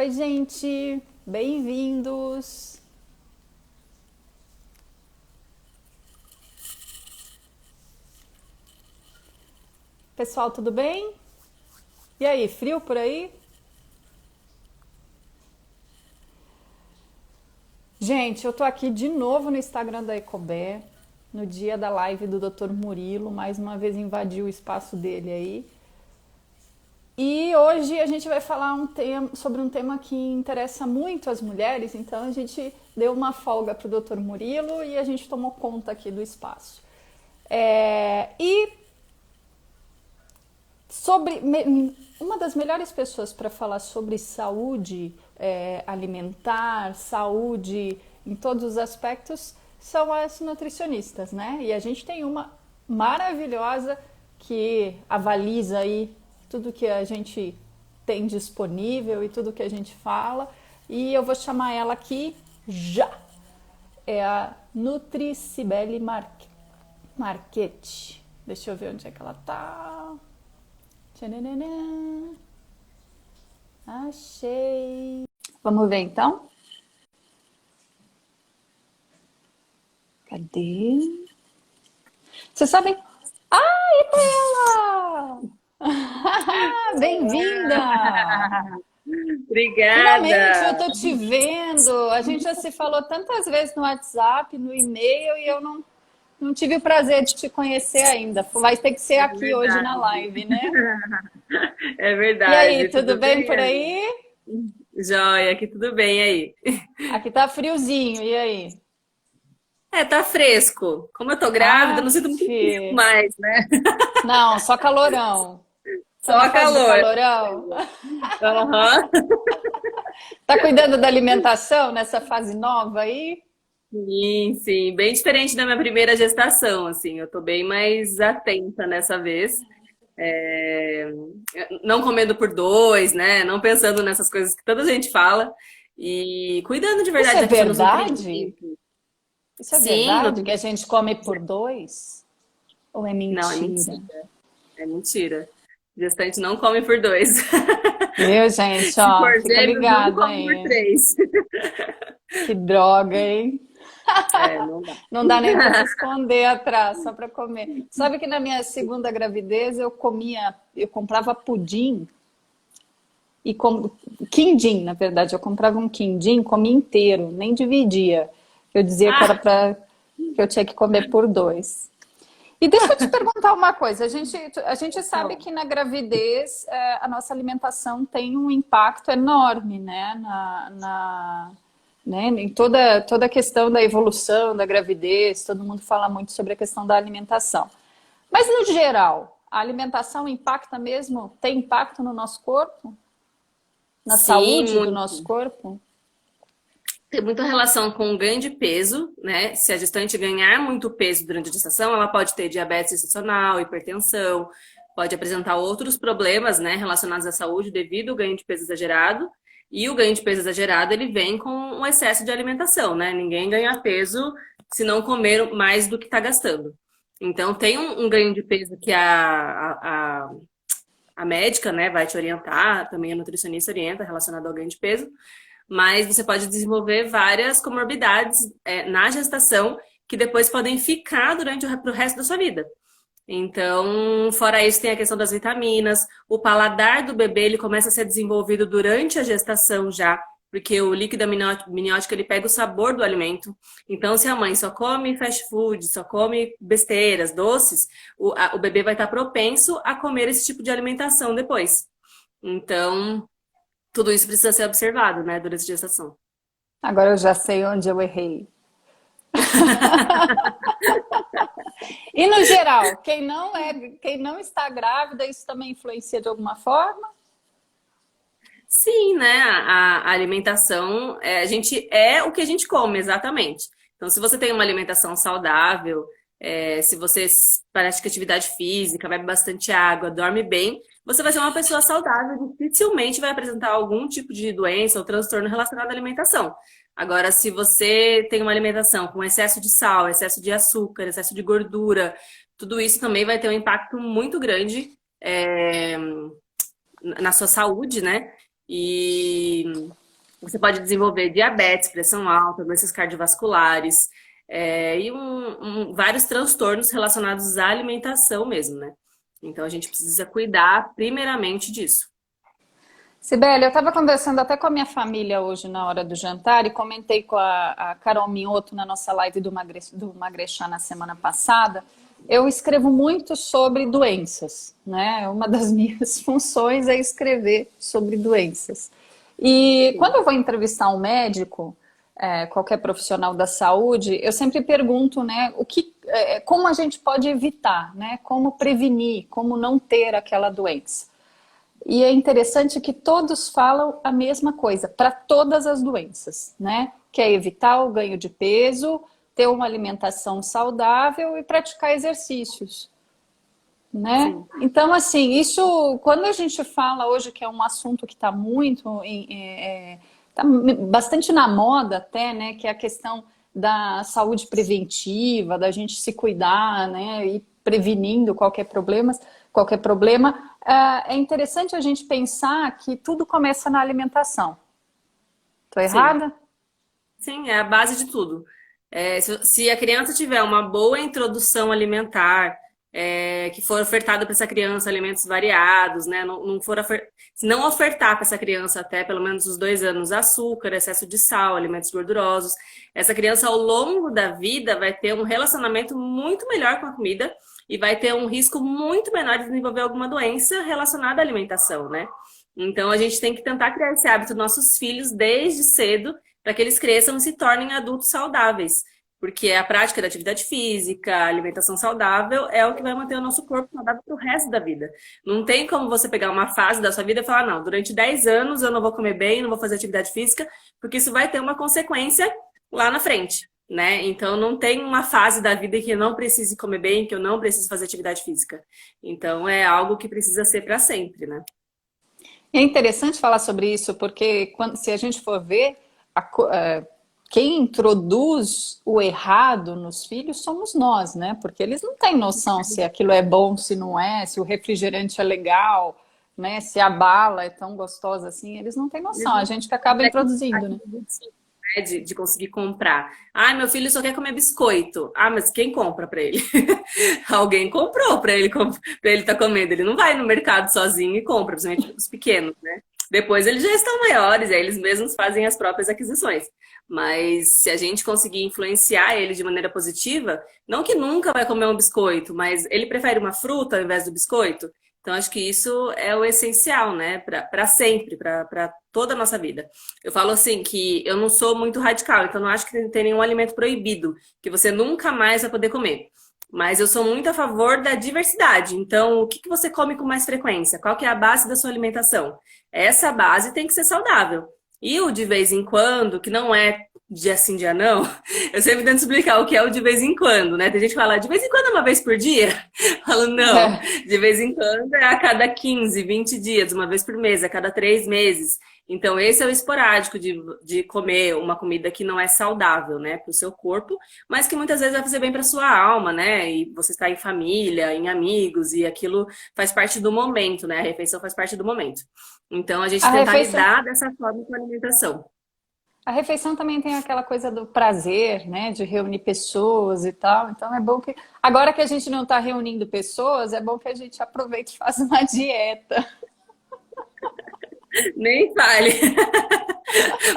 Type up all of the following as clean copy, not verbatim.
Oi, gente, bem-vindos. Pessoal, tudo bem? E aí, frio por aí? Gente, eu tô aqui de novo no Instagram da Ecobé, no dia da live do Dr. Murilo, mais uma vez invadiu o espaço dele aí. E hoje a gente vai falar sobre um tema que interessa muito as mulheres, então a gente deu uma folga para o Dr. Murilo e a gente tomou conta aqui do espaço. E sobre uma das melhores pessoas para falar sobre saúde alimentar, saúde em todos os aspectos são as nutricionistas, né? E a gente tem uma maravilhosa que avaliza aí tudo que a gente tem disponível e tudo que a gente fala. E eu vou chamar ela aqui já. É a Nutricibele Marchetti. Deixa eu ver onde é que ela tá. Tchananã. Achei. Vamos ver então? Cadê? Vocês sabem? Ai, Bela! Bem-vinda! Finalmente eu Obrigada. tô te vendo. A gente já se falou tantas vezes no WhatsApp, no e-mail e eu não tive o prazer de te conhecer ainda. Vai ter que ser É aqui hoje na verdade. live, né? É E aí, verdade. tudo Tudo bem bem por aí? aí? Joia, aqui tudo bem aí? Aqui tá friozinho, e aí? É, tá fresco. Como eu tô grávida, eu não sinto muito frio Aff, mais, né? não, só calorão. Tá na Só fase do calor. calorão? Aham. Tá cuidando da alimentação nessa fase nova aí? Sim, sim. Bem diferente da minha primeira gestação, assim. Eu tô bem mais atenta nessa vez. É, não comendo por dois, né? Não pensando nessas coisas que toda gente fala. E cuidando de Isso verdade é da questão dos verdade? nutrientes. Isso é Sim, verdade que a gente come por dois? Ou é não, é mentira? mentira. É mentira. Gestante não come por dois. Viu, gente? Se Ó, for fica gêmeos, não ligado come por aí. três. Que droga, hein? É, não dá. Não dá nem para se esconder atrás, só para comer. Sabe que na minha segunda gravidez eu comprava pudim e quindim, na verdade, eu comprava um quindim, comia inteiro, nem dividia. Eu dizia que era Ah, para que eu tinha que comer por dois. E deixa eu te perguntar uma coisa. A gente sabe então, que na gravidez a nossa alimentação tem um impacto enorme, né? Né? Em toda a questão da evolução da gravidez, todo mundo fala muito sobre a questão da alimentação. Mas no geral, a alimentação impacta mesmo, tem impacto no nosso corpo? Na sim, saúde do nosso muito. corpo? Tem muita relação com o ganho de peso, né? Se a gestante ganhar muito peso durante a gestação, ela pode ter diabetes gestacional, hipertensão, pode apresentar outros problemas, né, relacionados à saúde devido ao ganho de peso exagerado. E o ganho de peso exagerado, ele vem com um excesso de alimentação, né? Ninguém ganha peso se não comer mais do que está gastando. Então, tem um ganho de peso que a médica, né, vai te orientar, também a nutricionista orienta relacionado ao ganho de peso, mas você pode desenvolver várias comorbidades na gestação que depois podem ficar durante o resto da sua vida. Então, fora isso, tem a questão das vitaminas. O paladar do bebê ele começa a ser desenvolvido durante a gestação já, porque o líquido amniótico ele pega o sabor do alimento. Então, se a mãe só come fast food, só come besteiras, doces, o bebê vai estar propenso a comer esse tipo de alimentação depois. Então, tudo isso precisa ser observado, né, durante a gestação. Agora eu já sei onde eu errei. E no geral, quem não está grávida, isso também influencia de alguma forma? Sim, né? A alimentação, a gente é o que a gente come, exatamente. Então, se você tem uma alimentação saudável, se você pratica atividade física, bebe bastante água, dorme bem, você vai ser uma pessoa saudável, dificilmente vai apresentar algum tipo de doença ou transtorno relacionado à alimentação. Agora, se você tem uma alimentação com excesso de sal, excesso de açúcar, excesso de gordura, tudo isso também vai ter um impacto muito grande, na sua saúde, né? E você pode desenvolver diabetes, pressão alta, doenças cardiovasculares, e vários transtornos relacionados à alimentação mesmo, né? Então a gente precisa cuidar primeiramente disso. Sibeli, eu estava conversando até com a minha família hoje na hora do jantar e comentei com a Carol Minhoto na nossa live do Magrechá na semana passada. Eu escrevo muito sobre doenças, né? Uma das minhas funções é escrever sobre doenças. E quando eu vou entrevistar um médico, qualquer profissional da saúde, eu sempre pergunto, né, como a gente pode evitar, né? Como prevenir, como não ter aquela doença. E é interessante que todos falam a mesma coisa para todas as doenças, né? Que é evitar o ganho de peso, ter uma alimentação saudável e praticar exercícios, né? Sim. Então, assim, isso, quando a gente fala hoje que é um assunto que está tá bastante na moda até, né? Que é a questão da saúde preventiva, da gente se cuidar, né? E prevenindo qualquer problema, é interessante a gente pensar que tudo começa na alimentação. Tô Sim. errada? Sim, é a base de tudo. Se a criança tiver uma boa introdução alimentar, que for ofertado para essa criança alimentos variados, né? Se não ofertar para essa criança até pelo menos os 2 anos açúcar, excesso de sal, alimentos gordurosos, essa criança ao longo da vida vai ter um relacionamento muito melhor com a comida e vai ter um risco muito menor de desenvolver alguma doença relacionada à alimentação, né? Então a gente tem que tentar criar esse hábito nos nossos filhos desde cedo para que eles cresçam e se tornem adultos saudáveis. Porque a prática da atividade física, a alimentação saudável é o que vai manter o nosso corpo saudável para o resto da vida. Não tem como você pegar uma fase da sua vida e falar, não, durante 10 anos eu não vou comer bem, não vou fazer atividade física, porque isso vai ter uma consequência lá na frente, né? Então não tem uma fase da vida que eu não precise comer bem, que eu não preciso fazer atividade física. Então é algo que precisa ser para sempre, né? É interessante falar sobre isso, porque se a gente for ver, quem introduz o errado nos filhos somos nós, né? Porque eles não têm noção se aquilo é bom, se não é, se o refrigerante é legal, né? Se a bala é tão gostosa assim, eles não têm noção. A gente que acaba introduzindo, né? Né, de conseguir comprar. Ah, meu filho só quer comer biscoito. Ah, mas quem compra para ele? Alguém comprou para ele estar comendo. Ele não vai no mercado sozinho e compra, principalmente os pequenos, né? Depois eles já estão maiores, aí eles mesmos fazem as próprias aquisições. Mas se a gente conseguir influenciar ele de maneira positiva, não que nunca vai comer um biscoito, mas ele prefere uma fruta ao invés do biscoito. Então, acho que isso é o essencial, né? Para sempre, para toda a nossa vida. Eu falo assim que eu não sou muito radical, então não acho que tem nenhum alimento proibido, que você nunca mais vai poder comer. Mas eu sou muito a favor da diversidade. Então, o que você come com mais frequência? Qual que é a base da sua alimentação? Essa base tem que ser saudável. E o de vez em quando, que não é dia sim, dia não, eu sempre tento explicar o que é o de vez em quando, né? Tem gente que fala, de vez em quando é uma vez por dia? Eu falo, não, É. de vez em quando é a cada 15, 20 dias, uma vez por mês, a cada 3 meses. Então, esse é o esporádico de comer uma comida que não é saudável, né, para o seu corpo, mas que muitas vezes vai fazer bem para sua alma, né? E você está em família, em amigos, e aquilo faz parte do momento, né? A refeição faz parte do momento. Então, a gente A tentar refeição, lidar dessa forma com a alimentação. a refeição também tem aquela coisa do prazer, né? De reunir pessoas e tal. Então é bom que. Agora que a gente não está reunindo pessoas, é bom que a gente aproveite e faça uma dieta. Nem fale.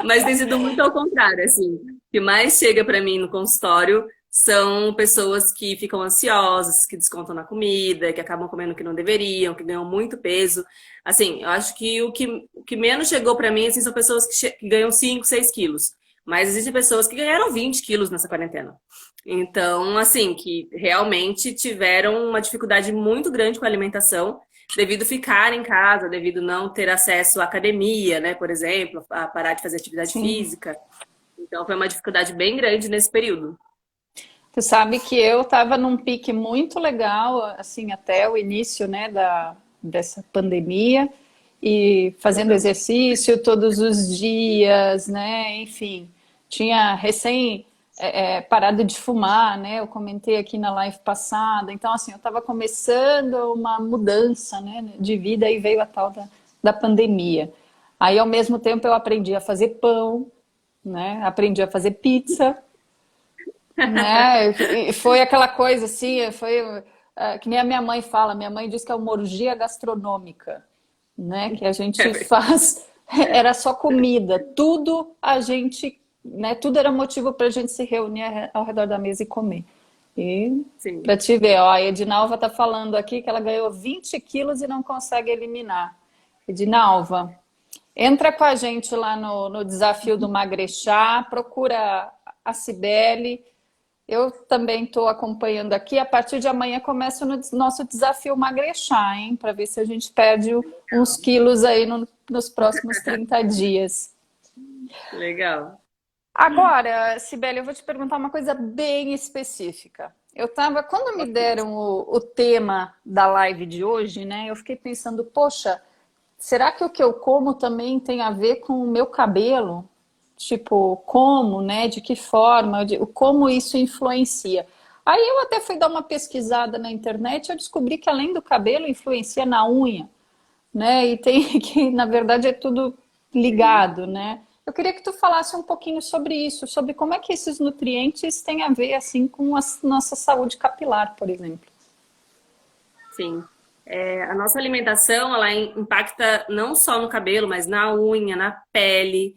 Mas tem sido muito ao contrário, assim. O que mais chega para mim no consultório são pessoas que ficam ansiosas, que descontam na comida, que acabam comendo o que não deveriam, que ganham muito peso. Assim, eu acho que o que menos chegou para mim assim, são pessoas que ganham 5, 6 quilos. Mas existem pessoas que ganharam 20 quilos nessa quarentena. Então, assim, que realmente tiveram uma dificuldade muito grande com a alimentação devido ficar em casa, devido não ter acesso à academia, né, por exemplo, a parar de fazer atividade Sim. física. Então foi uma dificuldade bem grande nesse período. Tu sabe que eu estava num pique muito legal, assim, até o início, né, dessa pandemia, e fazendo exercício todos os dias, né, enfim, tinha recém parado de fumar, né, eu comentei aqui na live passada, então, assim, eu estava começando uma mudança, né, de vida e veio a tal da pandemia. Aí, ao mesmo tempo, eu aprendi a fazer pão, né? Aprendi a fazer pizza, né? E foi aquela coisa assim, que nem a minha mãe fala. Minha mãe diz que é uma orgia gastronômica, né? Que a É gente verdade. faz, era só comida, tudo a gente, né? Tudo era motivo para a gente se reunir ao redor da mesa e comer. E Sim. para te ver, ó, a Edinalva tá falando aqui que ela ganhou 20 quilos e não consegue eliminar. Edinalva, entra com a gente lá no desafio do Magrechá, procura a Cibele. Eu também estou acompanhando aqui. A partir de amanhã começa o nosso desafio Magrechá, hein? Para ver se a gente perde uns quilos aí nos próximos 30 dias. Legal. Agora, Cibele, eu vou te perguntar uma coisa bem específica. Quando me Ok. deram o tema da live de hoje, né? Eu fiquei pensando, poxa, será que o que eu como também tem a ver com o meu cabelo? Tipo, como, né? De que forma? Como isso influencia? Aí eu até fui dar uma pesquisada na internet e eu descobri que além do cabelo influencia na unha, né? E tem que, na verdade, é tudo Sim. ligado, né? Eu queria que tu falasse um pouquinho sobre isso, sobre como é que esses nutrientes têm a ver assim com a nossa saúde capilar, por exemplo. Sim. A nossa alimentação, ela impacta não só no cabelo, mas na unha, na pele,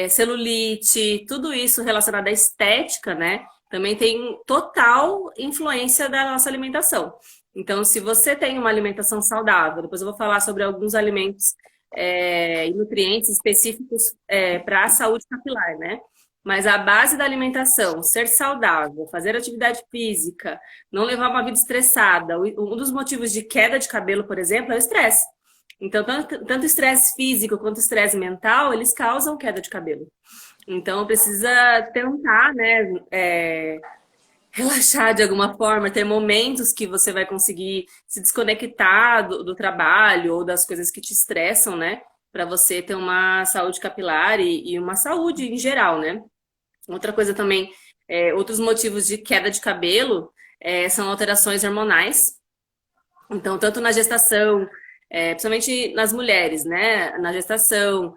celulite, tudo isso relacionado à estética, né? Também tem total influência da nossa alimentação. Então, se você tem uma alimentação saudável, depois eu vou falar sobre alguns alimentos e nutrientes específicos para a saúde capilar, né? Mas a base da alimentação, ser saudável, fazer atividade física, não levar uma vida estressada. Um dos motivos de queda de cabelo, por exemplo, é o estresse. Então, tanto estresse físico quanto estresse mental, eles causam queda de cabelo. Então, precisa tentar, né, relaxar de alguma forma, ter momentos que você vai conseguir se desconectar do trabalho ou das coisas que te estressam, né, para você ter uma saúde capilar e uma saúde em geral, né? Outra coisa também, outros motivos de queda de cabelo são alterações hormonais. Então, tanto na gestação, principalmente nas mulheres, né? Na gestação,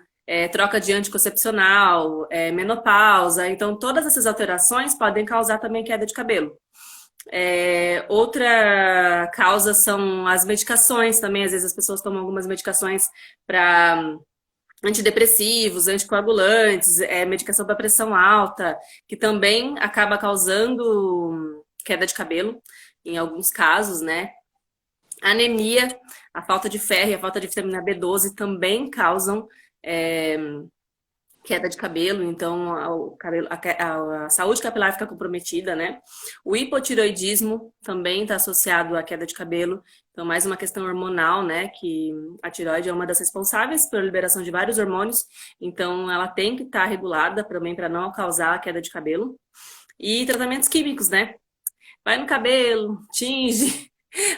troca de anticoncepcional, menopausa. Então, todas essas alterações podem causar também queda de cabelo. Outra causa são as medicações também. Às vezes as pessoas tomam algumas medicações para antidepressivos, anticoagulantes, medicação para pressão alta, que também acaba causando queda de cabelo, em alguns casos, né? Anemia, a falta de ferro e a falta de vitamina B12 também causam é, queda de cabelo, então a saúde capilar fica comprometida, né? O hipotiroidismo também está associado à queda de cabelo, então mais uma questão hormonal, né? Que a tiroide é uma das responsáveis pela liberação de vários hormônios, então ela tem que estar regulada também para não causar a queda de cabelo. E tratamentos químicos, né? Vai no cabelo, tinge,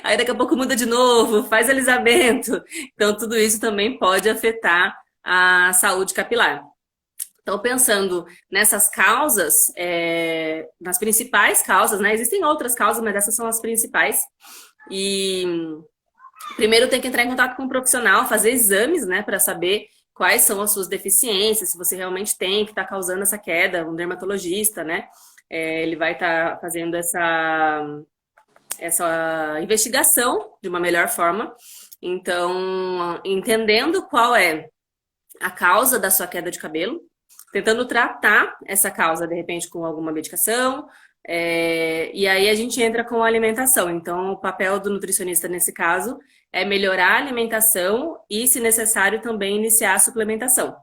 aí daqui a pouco muda de novo, faz alisamento. Então tudo isso também pode afetar a saúde capilar. Então, pensando nessas causas, nas principais causas, né? Existem outras causas, mas essas são as principais. E primeiro tem que entrar em contato com um profissional, fazer exames, né, para saber quais são as suas deficiências, se você realmente tem, que está causando essa queda, um dermatologista, né? Ele vai estar fazendo essa investigação de uma melhor forma. Então, entendendo qual é a causa da sua queda de cabelo, tentando tratar essa causa, de repente, com alguma medicação. E aí a gente entra com a alimentação. Então, o papel do nutricionista nesse caso é melhorar a alimentação e, se necessário, também iniciar a suplementação.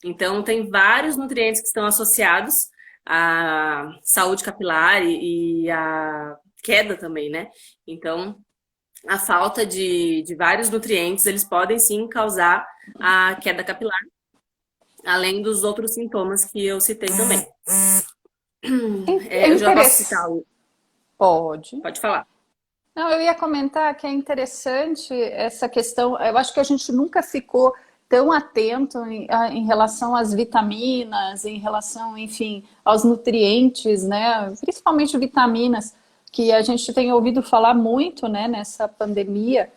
Então, tem vários nutrientes que estão associados à saúde capilar e à queda também, né? Então, a falta de vários nutrientes, eles podem sim causar a queda capilar, além dos outros sintomas que eu citei também. É Eu já posso citar, interessante. Pode. pode falar. Não, eu ia comentar que é interessante essa questão. Eu acho que a gente nunca ficou tão atento em relação às vitaminas, em relação, enfim, aos nutrientes, né? Principalmente vitaminas, que a gente tem ouvido falar muito, né, nessa pandemia.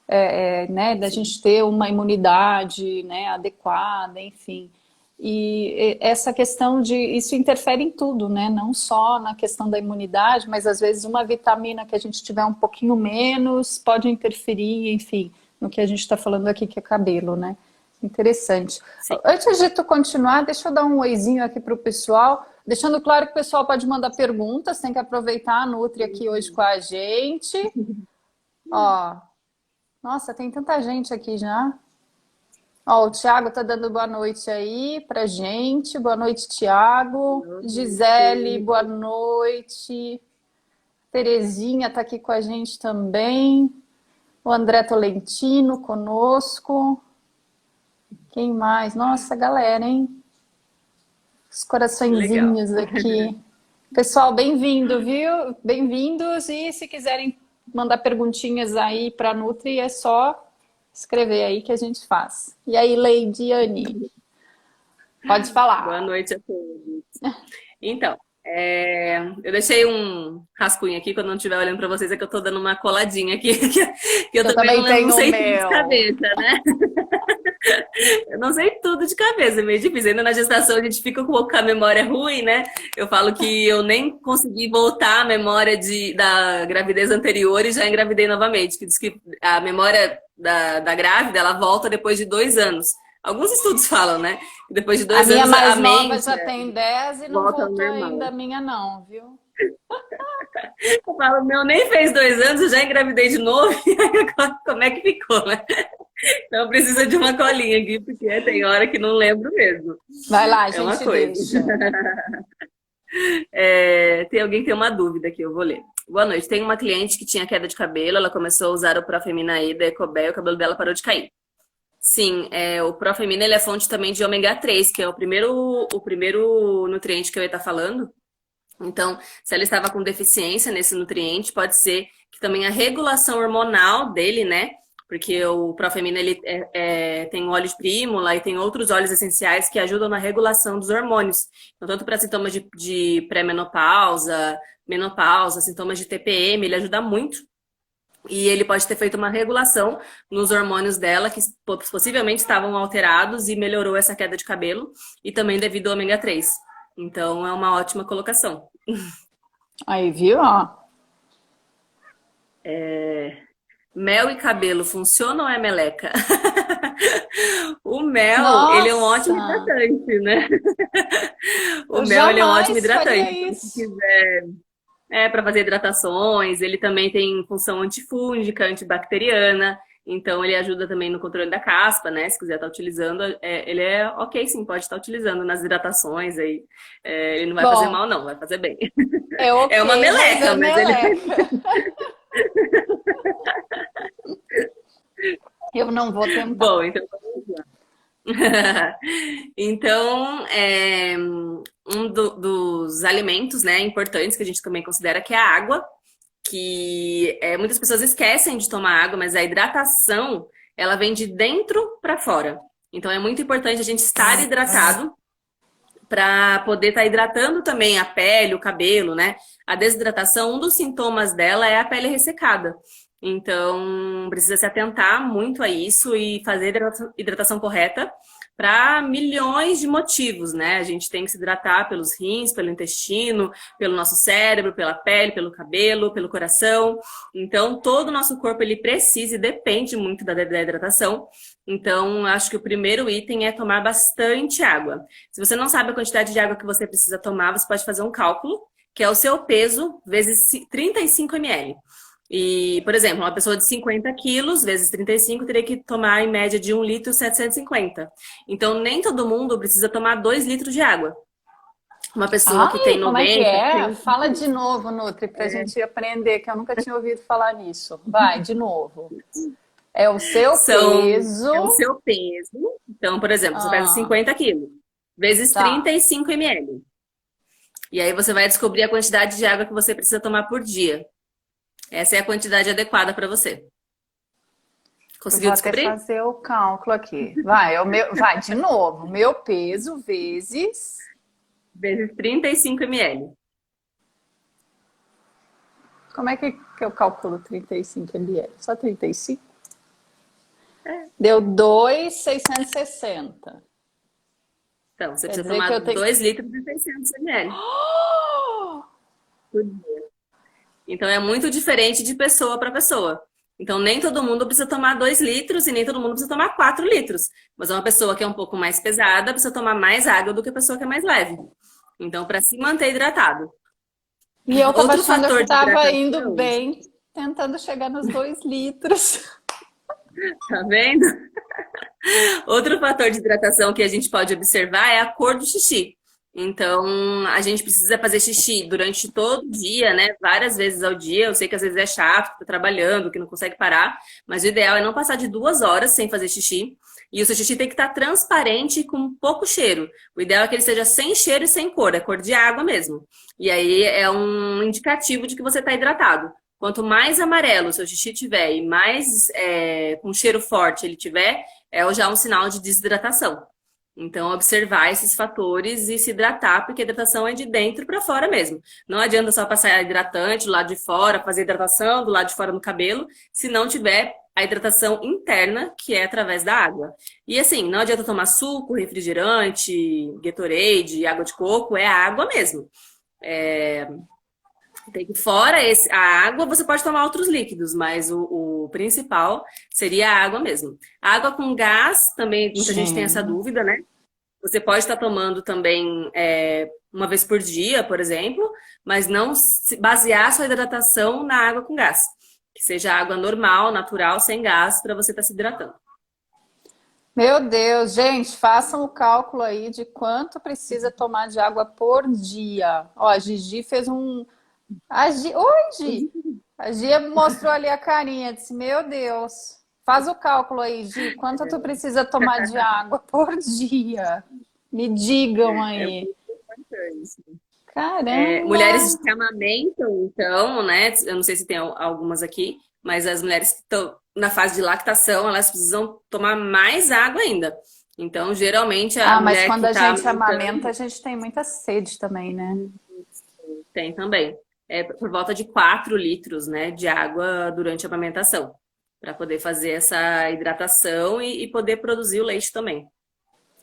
né, da gente ter uma imunidade, né, adequada, enfim. E essa questão de isso interfere em tudo, né? Não só na questão da imunidade, mas às vezes uma vitamina que a gente tiver um pouquinho menos pode interferir, enfim, no que a gente está falando aqui, que é cabelo, né? Interessante. Sim. Antes de tu continuar, deixa eu dar um oizinho aqui para o pessoal, deixando claro que o pessoal pode mandar perguntas, tem que aproveitar a Nutri aqui hoje com a gente. Ó, nossa, tem tanta gente aqui já. Ó, o Thiago tá dando boa noite aí pra gente. Boa noite, Thiago. Gisele, boa noite. Terezinha tá aqui com a gente também. O André Tolentino conosco. Quem mais? Nossa, galera, hein? Os Legal. coraçõezinhos aqui. Pessoal, bem-vindo, viu? Bem-vindos. E se quiserem mandar perguntinhas aí para a Nutri, é só escrever aí que a gente faz. E aí, Leidiane, pode Boa falar. noite a todos. Então, eu deixei um rascunho aqui, quando não estiver olhando para vocês, é que eu tô dando uma coladinha aqui, que eu Eu também também não tenho o sei tudo de meu. cabeça, né? Eu não sei tudo de cabeça, é meio difícil. Ainda na gestação a gente fica com a memória ruim, né? Eu falo que eu nem consegui voltar à memória da gravidez anterior e já engravidei novamente. Que diz que a memória da grávida, ela volta depois de 2 anos. Alguns estudos falam, né? Que depois de A dois minha anos a mais nova mente já tem 10 e não volta ao voltou ainda, normal. a minha não, viu? Eu falo, meu, nem fez 2 anos, eu já engravidei de novo. E aí, agora, como é que ficou, né? Então precisa de uma colinha aqui, porque tem hora que não lembro mesmo. Vai lá, a É uma gente coisa. deixa. Tem alguém que tem uma dúvida aqui, eu vou ler. Boa noite. Tem uma cliente que tinha queda de cabelo, ela começou a usar o Profemina E da Ecobel e o cabelo dela parou de cair. Sim, o Profemina ele é fonte também de ômega 3, que é o primeiro nutriente que eu ia estar falando. Então, se ela estava com deficiência nesse nutriente, pode ser que também a regulação hormonal dele, né? Porque o Profemina ele tem o óleo de prímula e tem outros óleos essenciais que ajudam na regulação dos hormônios. Então, tanto para sintomas de pré-menopausa, menopausa, sintomas de TPM, ele ajuda muito. E ele pode ter feito uma regulação nos hormônios dela, que possivelmente estavam alterados e melhorou essa queda de cabelo, e também devido ao ômega 3. Então, é uma ótima colocação. Aí, viu? Ó. Mel e cabelo funcionam ou é meleca? O mel, ele é um ótimo Nossa, hidratante, né? O eu mel, ele é um ótimo jamais faria hidratante. Então, se isso. quiser, para fazer hidratações, ele também tem função antifúngica, antibacteriana. Então, ele ajuda também no controle da caspa, né? Se quiser estar utilizando, ele é ok, sim, pode estar utilizando nas hidratações aí. Ele não vai fazer Bom, mal, não, vai fazer bem. é É uma ok, mas meleca, é mas ele meleca. Eu não vou tentar. bom, então vamos lá. Então, dos alimentos, né, importantes que a gente também considera que é a água, que muitas pessoas esquecem de tomar água, mas a hidratação, ela vem de dentro para fora. Então, é muito importante a gente estar hidratado para poder estar hidratando também a pele, o cabelo, né? A desidratação, um dos sintomas dela é a pele ressecada. Então, precisa se atentar muito a isso e fazer a hidratação correta para milhões de motivos, né? A gente tem que se hidratar pelos rins, pelo intestino, pelo nosso cérebro, pela pele, pelo cabelo, pelo coração. Então, todo o nosso corpo ele precisa e depende muito da hidratação. Então, acho que o primeiro item é tomar bastante água. Se você não sabe a quantidade de água que você precisa tomar, você pode fazer um cálculo, que é o seu peso vezes 35 ml. E, por exemplo, uma pessoa de 50 quilos vezes 35 teria que tomar em média de 1 litro e 750. Então, nem todo mundo precisa tomar 2 litros de água. Uma pessoa que tem Ai, como é que 90, é? 100 Fala de novo, Nutri, para a gente aprender, que eu nunca tinha ouvido falar nisso. Vai, de novo. É o seu é o peso. seu peso. Então, por exemplo, você pesa Ah, 50 quilos vezes tá. 35 ml. E aí você vai descobrir a quantidade de água que você precisa tomar por dia. Essa é a quantidade adequada para você. Eu vou Conseguiu até descobrir? fazer o cálculo aqui. Vai, vai de novo. Meu peso vezes. Vezes 35 ml. Como é que eu calculo 35 ml? Só 35? Deu 2,660. Então, você Quer precisa dizer que tomar eu tenho. 2 litros e 600 ml por dia. Então, é muito diferente de pessoa para pessoa. Então, nem todo mundo precisa tomar 2 litros e nem todo mundo precisa tomar 4 litros. Mas uma pessoa que é um pouco mais pesada precisa tomar mais água do que a pessoa que é mais leve. Então, para se manter hidratado. E eu tava Outro achando que fator de estava indo hidratação, bem, tentando chegar nos 2 litros. tá vendo? Outro fator de hidratação que a gente pode observar é a cor do xixi. Então, a gente precisa fazer xixi durante todo o dia, né? Várias vezes ao dia. Eu sei que às vezes é chato, que tá trabalhando, que não consegue parar, mas o ideal é não passar de 2 horas sem fazer xixi. E o seu xixi tem que estar transparente e com pouco cheiro. O ideal é que ele seja sem cheiro e sem cor, é cor de água mesmo. E aí é um indicativo de que você está hidratado. Quanto mais amarelo o seu xixi tiver e mais com cheiro forte ele tiver, é já um sinal de desidratação. Então, observar esses fatores e se hidratar, porque a hidratação é de dentro para fora mesmo. Não adianta só passar hidratante do lado de fora, fazer hidratação do lado de fora no cabelo, se não tiver a hidratação interna, que é através da água. E assim, não adianta tomar suco, refrigerante, Gatorade, água de coco, é água mesmo. Fora a água, você pode tomar outros líquidos, mas o principal seria a água mesmo. A água com gás, também muita gente tem essa Gente. dúvida, né? Você pode estar tomando também uma vez por dia, por exemplo, mas não basear sua hidratação na água com gás. Que seja água normal, natural, sem gás, para você estar se hidratando. Meu Deus, gente, façam o cálculo aí de quanto precisa tomar de água por dia. Ó, a Gigi fez um. Oi, Gi! A Gia mostrou ali a carinha, disse: Meu Deus, faz o cálculo aí, Gi, quanto tu precisa tomar de água por dia? Me digam É aí. muito importante. Mulheres Caramba! que amamentam, então, né? Eu não sei se tem algumas aqui, mas as mulheres que estão na fase de lactação, elas precisam tomar mais água ainda. Então, geralmente, a Ah, mas mulher quando que a está gente amamentando amamenta, a gente tem muita sede também, né? tem também. É por volta de 4 litros, né, de água durante a amamentação, para poder fazer essa hidratação e poder produzir o leite também.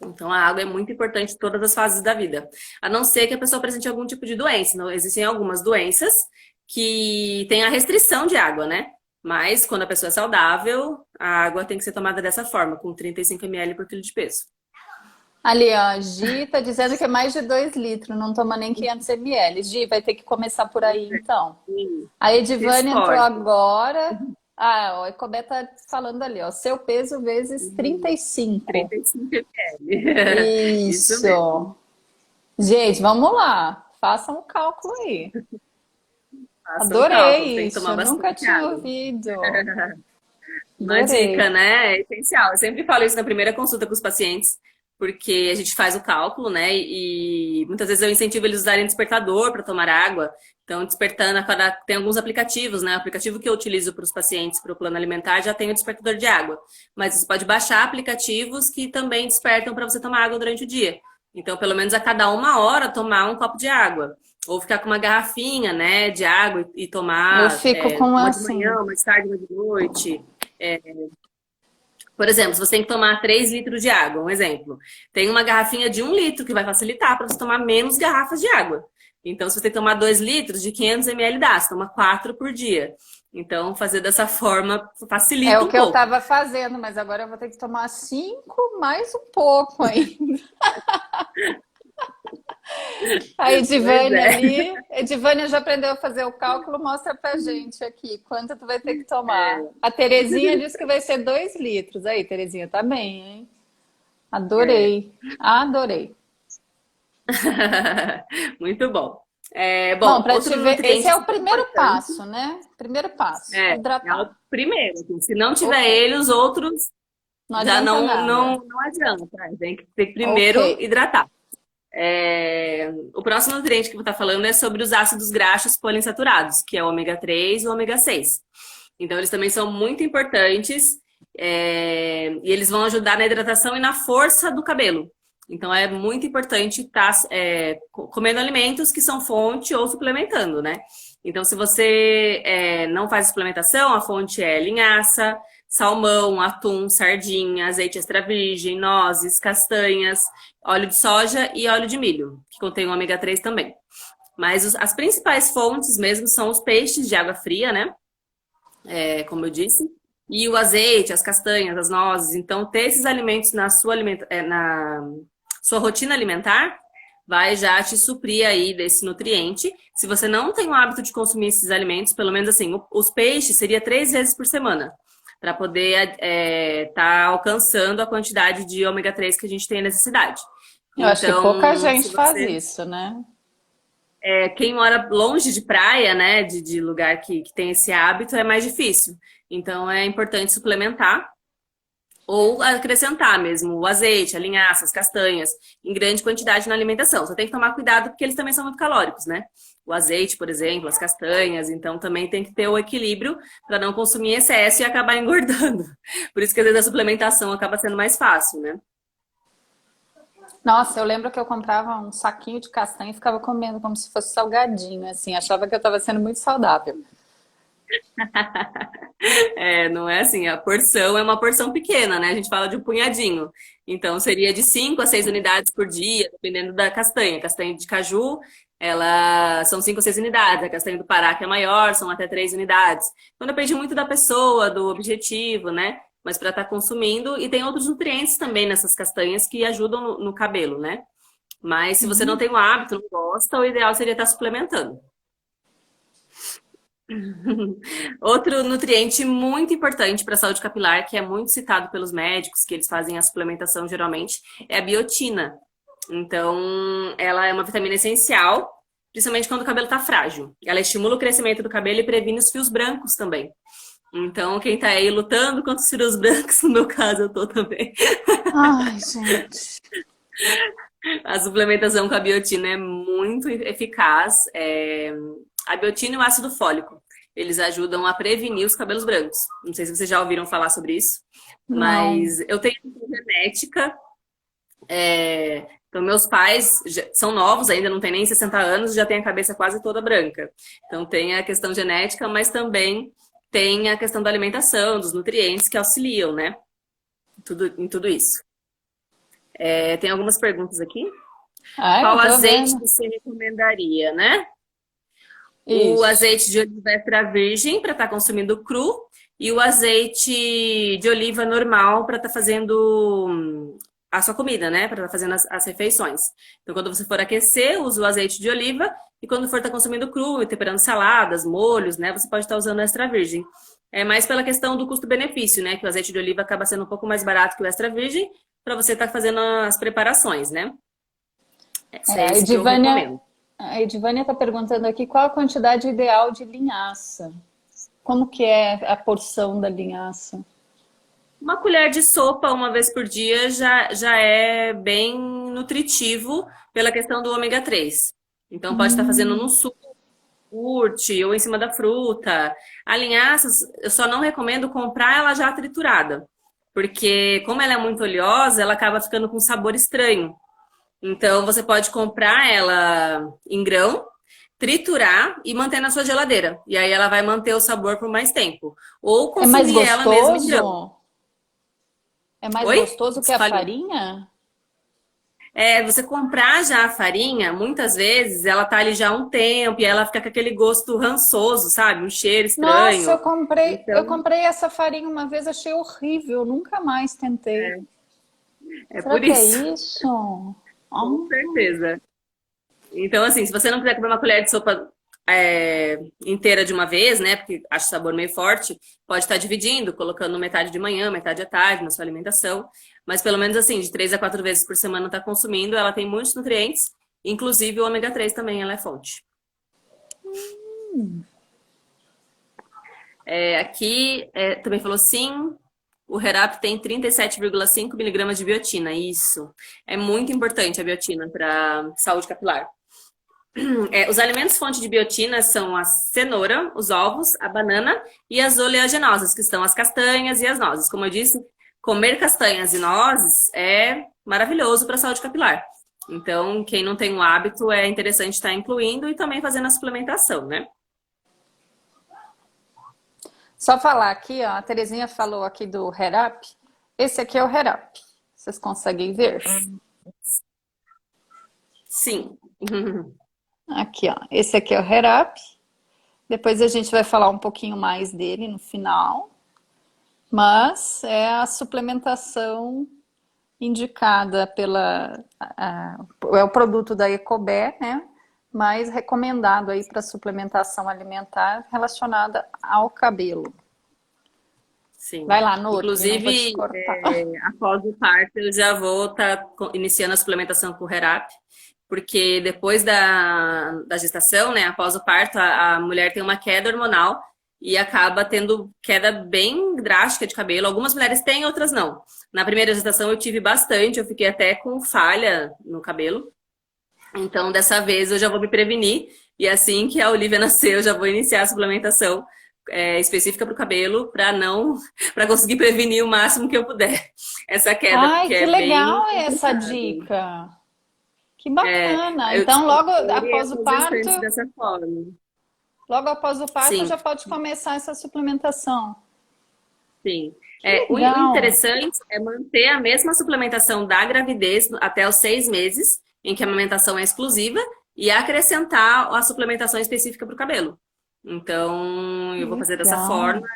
Então, a água é muito importante em todas as fases da vida. A não ser que a pessoa apresente algum tipo de doença. Não, existem algumas doenças que têm a restrição de água, né? Mas, quando a pessoa é saudável, a água tem que ser tomada dessa forma, com 35 ml por quilo de peso. Ali, ó, a Gi tá dizendo que é mais de 2 litros, não toma nem 500 ml. Gi, vai ter que começar por aí, então. Sim, A se Edivane entrou esforce. agora. Ah, ó, a Ecobé tá falando ali, ó, seu peso vezes 35. 35 ml. Isso mesmo. Isso. Gente, vamos lá. Façam o cálculo aí. Faça um cálculo, Adorei tem que tomar isso, nunca bastante tinha água. ouvido. Uma dica, Adorei. né? É essencial. Eu sempre falo isso na primeira consulta com os pacientes, porque a gente faz o cálculo, né? E muitas vezes eu incentivo eles a usarem despertador para tomar água. Então, despertando, tem alguns aplicativos, né? O aplicativo que eu utilizo para os pacientes para o plano alimentar já tem o despertador de água. Mas você pode baixar aplicativos que também despertam para você tomar água durante o dia. Então, pelo menos a cada 1 hora, tomar um copo de água. Ou ficar com uma garrafinha, né, de água e Eu tomar fico com uma de manhã, assim. uma de tarde, uma de noite. Por exemplo, se você tem que tomar 3 litros de água, um exemplo. Tem uma garrafinha de 1 litro que vai facilitar para você tomar menos garrafas de água. Então, se você tem que tomar 2 litros, de 500 ml dá, você toma 4 por dia. Então, fazer dessa forma É facilita o um que eu pouco. tava fazendo, mas agora eu vou ter que tomar 5 mais um pouco ainda. A Pois Edivane é. ali. Edivane já aprendeu a fazer o cálculo, mostra pra gente aqui quanto tu vai ter que tomar. A Terezinha disse que vai ser 2 litros. Aí, Terezinha, tá bem, hein? É. Adorei. Adorei. Muito bom. Bom, Bom, para te outro ver, esse nutriente é o super primeiro importante passo, né? Primeiro passo, é o hidratar. primeiro. Assim, se não tiver Ok. ele, os outros Não já adianta nada. não adianta. Tá? Tem que Ok. primeiro hidratar. O próximo nutriente que eu vou estar falando é sobre os ácidos graxos poliinsaturados, que é o ômega 3 e o ômega 6. Então, eles também são muito importantes e eles vão ajudar na hidratação e na força do cabelo. Então, é muito importante estar comendo alimentos que são fonte ou suplementando, né? Então, se você não faz suplementação, a fonte é linhaça, salmão, atum, sardinha, azeite extra virgem, nozes, castanhas, óleo de soja e óleo de milho, que contém o ômega 3 também. Mas as principais fontes mesmo são os peixes de água fria, né? Como eu disse, e o azeite, as castanhas, as nozes. Então, ter esses alimentos na sua rotina alimentar vai já te suprir aí desse nutriente. Se você não tem o hábito de consumir esses alimentos, pelo menos assim, os peixes seria 3 vezes por semana, para poder tá alcançando a quantidade de ômega 3 que a gente tem necessidade. Eu acho que pouca Então, gente faz isso, né? quem mora longe de praia, né, de lugar que tem esse hábito, é mais difícil. Então, é importante suplementar ou acrescentar mesmo o azeite, a linhaça, as castanhas, em grande quantidade na alimentação. Só tem que tomar cuidado porque eles também são muito calóricos, né? O azeite, por exemplo, as castanhas, então também tem que ter o equilíbrio para não consumir em excesso e acabar engordando. Por isso que às vezes a suplementação acaba sendo mais fácil, né? Nossa, eu lembro que eu comprava um saquinho de castanha e ficava comendo como se fosse salgadinho, assim, achava que eu estava sendo muito saudável. Não é assim, a porção é uma porção pequena, né? A gente fala de um punhadinho. Então, seria de 5 a 6 unidades por dia, dependendo da castanha. Castanha de caju, ela são 5 ou 6 unidades. A castanha do Pará, que é maior, são até 3 unidades. Então, depende muito da pessoa, do objetivo, né? Mas para estar consumindo. E tem outros nutrientes também nessas castanhas que ajudam no cabelo, né? Mas se você não tem o hábito, não gosta, o ideal seria estar suplementando. Outro nutriente muito importante para a saúde capilar, que é muito citado pelos médicos, que eles fazem a suplementação geralmente, é a biotina. Então, ela é uma vitamina essencial, principalmente quando o cabelo está frágil. Ela estimula o crescimento do cabelo e previne os fios brancos também. Então, quem está aí lutando contra os fios brancos, no meu caso, eu tô também. Ai, gente. A suplementação com a biotina é muito eficaz. A biotina e o ácido fólico. Eles ajudam a prevenir os cabelos brancos. Não sei se vocês já ouviram falar sobre isso, Não. mas eu tenho genética. Então, meus pais são novos, ainda não tem nem 60 anos, já tem a cabeça quase toda branca. Então, tem a questão genética, mas também tem a questão da alimentação, dos nutrientes que auxiliam, né? Em tudo isso. Tem algumas perguntas aqui. Ai, Qual eu tô azeite vendo. você recomendaria, né? O Isso. azeite de oliva extra virgem para estar consumindo cru e o azeite de oliva normal para estar fazendo a sua comida, né? Para estar fazendo as refeições. Então, quando você for aquecer, use o azeite de oliva e quando for estar consumindo cru e temperando saladas, molhos, né? Você pode estar usando o extra virgem. É mais pela questão do custo-benefício, né? Que o azeite de oliva acaba sendo um pouco mais barato que o extra virgem para você estar fazendo as preparações, né? É A esse que eu Edivânia, recomendo. a Edivânia está perguntando aqui qual a quantidade ideal de linhaça. Como que é a porção da linhaça? Uma colher de sopa uma vez por dia já é bem nutritivo pela questão do ômega 3. Então pode estar fazendo no suco, iogurte ou em cima da fruta. A linhaça, eu só não recomendo comprar ela já triturada, porque como ela é muito oleosa, ela acaba ficando com um sabor estranho. Então você pode comprar ela em grão, triturar e manter na sua geladeira. E aí ela vai manter o sabor por mais tempo. Ou É mais consumir ela mesmo em grão. gostoso? É mais Oi? gostoso que a Falei. farinha? Você comprar já a farinha, muitas vezes ela tá ali já há um tempo e ela fica com aquele gosto rançoso, sabe? Um cheiro Nossa, estranho. eu Então, comprei essa farinha uma vez, achei horrível, nunca mais tentei. é Será por que é isso, isso? com certeza. Então, assim, se você não quiser comer uma colher de sopa inteira de uma vez, né? Porque acho o sabor meio forte, pode estar dividindo, colocando metade de manhã, metade à tarde na sua alimentação. Mas pelo menos assim, de 3 a 4 vezes por semana tá consumindo, ela tem muitos nutrientes, inclusive o ômega 3 também, ela é fonte. Aqui também falou sim. O Herap tem 37,5 miligramas de biotina. Isso. É muito importante a biotina para saúde capilar. Os alimentos fonte de biotina são a cenoura, os ovos, a banana e as oleaginosas, que são as castanhas e as nozes. Como eu disse, comer castanhas e nozes é maravilhoso para a saúde capilar. Então, quem não tem o hábito, é interessante estar incluindo e também fazendo a suplementação, né? Só falar aqui, ó, a Terezinha falou aqui do Hair Up. Esse aqui é o Hair Up. Vocês conseguem ver? Sim. Aqui, ó. Esse aqui é o Hair Up. Depois a gente vai falar um pouquinho mais dele no final. Mas é a suplementação indicada é o produto da Ecobé, né? Mais recomendado aí para suplementação alimentar relacionada ao cabelo. Sim. Vai lá, Nutri, não vou te Inclusive, cortar. após o parto, eu já vou estar iniciando a suplementação com o Herap, porque depois da gestação, né, após o parto, a mulher tem uma queda hormonal e acaba tendo queda bem drástica de cabelo. Algumas mulheres têm, outras não. Na primeira gestação eu tive bastante, eu fiquei até com falha no cabelo. Então, dessa vez eu já vou me prevenir e assim que a Olivia nascer, eu já vou iniciar a suplementação específica para o cabelo para conseguir prevenir o máximo que eu puder essa queda, Ai, porque que é bem legal essa complicado. dica. Que bacana. Eu Então, descobri as gestantes dessa forma. logo após o parto Sim, já pode começar essa suplementação. sim. Que O legal. interessante é manter a mesma suplementação da gravidez até os 6 meses, em que a amamentação é exclusiva, e acrescentar a suplementação específica para o cabelo. Então, eu vou fazer dessa Legal. forma.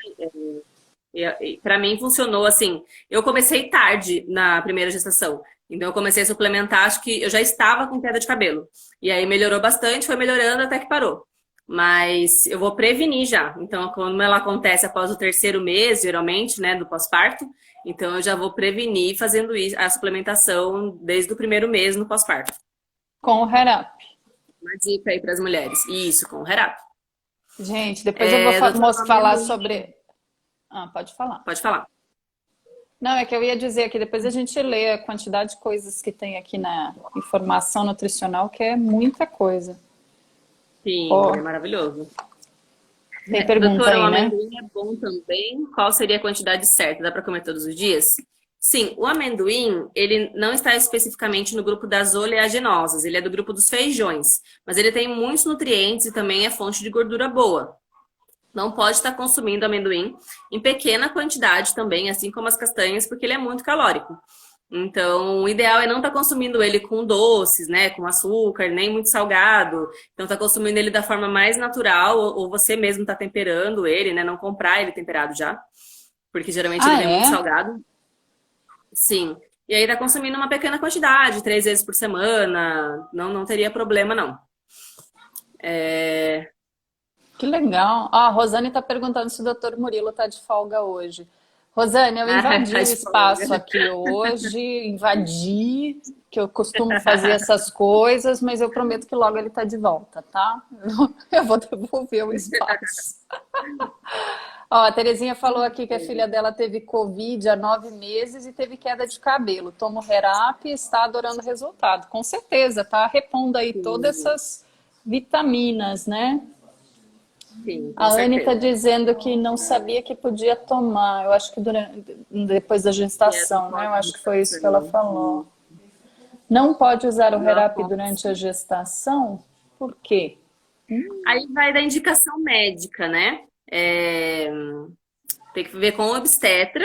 Para mim funcionou assim. Eu comecei tarde na primeira gestação. Então eu comecei a suplementar, acho que eu já estava com queda de cabelo. E aí melhorou bastante, foi melhorando até que parou. Mas eu vou prevenir já. Então, quando ela acontece após o terceiro mês, geralmente, né, do pós-parto, então eu já vou prevenir fazendo isso, a suplementação desde o primeiro mês no pós-parto. Com o Hair Up. Uma dica aí para as mulheres. Isso, com o Herap. Gente, depois eu vou Doutora falar Amendoim, sobre. Ah, pode falar. pode falar. Não, é que eu ia dizer que depois a gente lê a quantidade de coisas que tem aqui na informação nutricional, que é muita coisa. Sim, é Ó, maravilhoso. tem pergunta Doutora, o aí, né? amendoim é bom também? Qual seria a quantidade certa? Dá para comer todos os dias? Sim, o amendoim, ele não está especificamente no grupo das oleaginosas, ele é do grupo dos feijões, mas ele tem muitos nutrientes e também é fonte de gordura boa. Não pode estar consumindo amendoim em pequena quantidade também, assim como as castanhas, porque ele é muito calórico. Então, o ideal é não estar consumindo ele com doces, né, com açúcar, nem muito salgado. Então, tá consumindo ele da forma mais natural, ou você mesmo tá temperando ele, né, não comprar ele temperado já, porque geralmente ele Ah, vem muito é? salgado. Sim. E aí tá consumindo uma pequena quantidade, 3 vezes por semana, não teria problema, não. É... Que legal. Ah, a Rosane está perguntando se o doutor Murilo está de folga hoje. Rosane, eu invadi Tá o de folga. espaço aqui hoje, invadi, que eu costumo fazer essas coisas, mas eu prometo que logo ele está de volta, tá? Eu vou devolver o espaço. Ó, a Terezinha falou aqui que a filha dela teve Covid há 9 meses e teve queda de cabelo. Toma o Herap e está adorando o resultado. Com certeza, tá repondo aí todas Sim, essas vitaminas, né? sim, com A Anne está certeza. dizendo que não sabia que podia tomar. Eu acho que depois da E é do gestação, né? Eu acho que foi isso que ela pós-gestação. falou. Não pode usar o Não Herap posso. durante a gestação? Por quê? Aí vai da indicação médica, né? Tem que ver com o obstetra,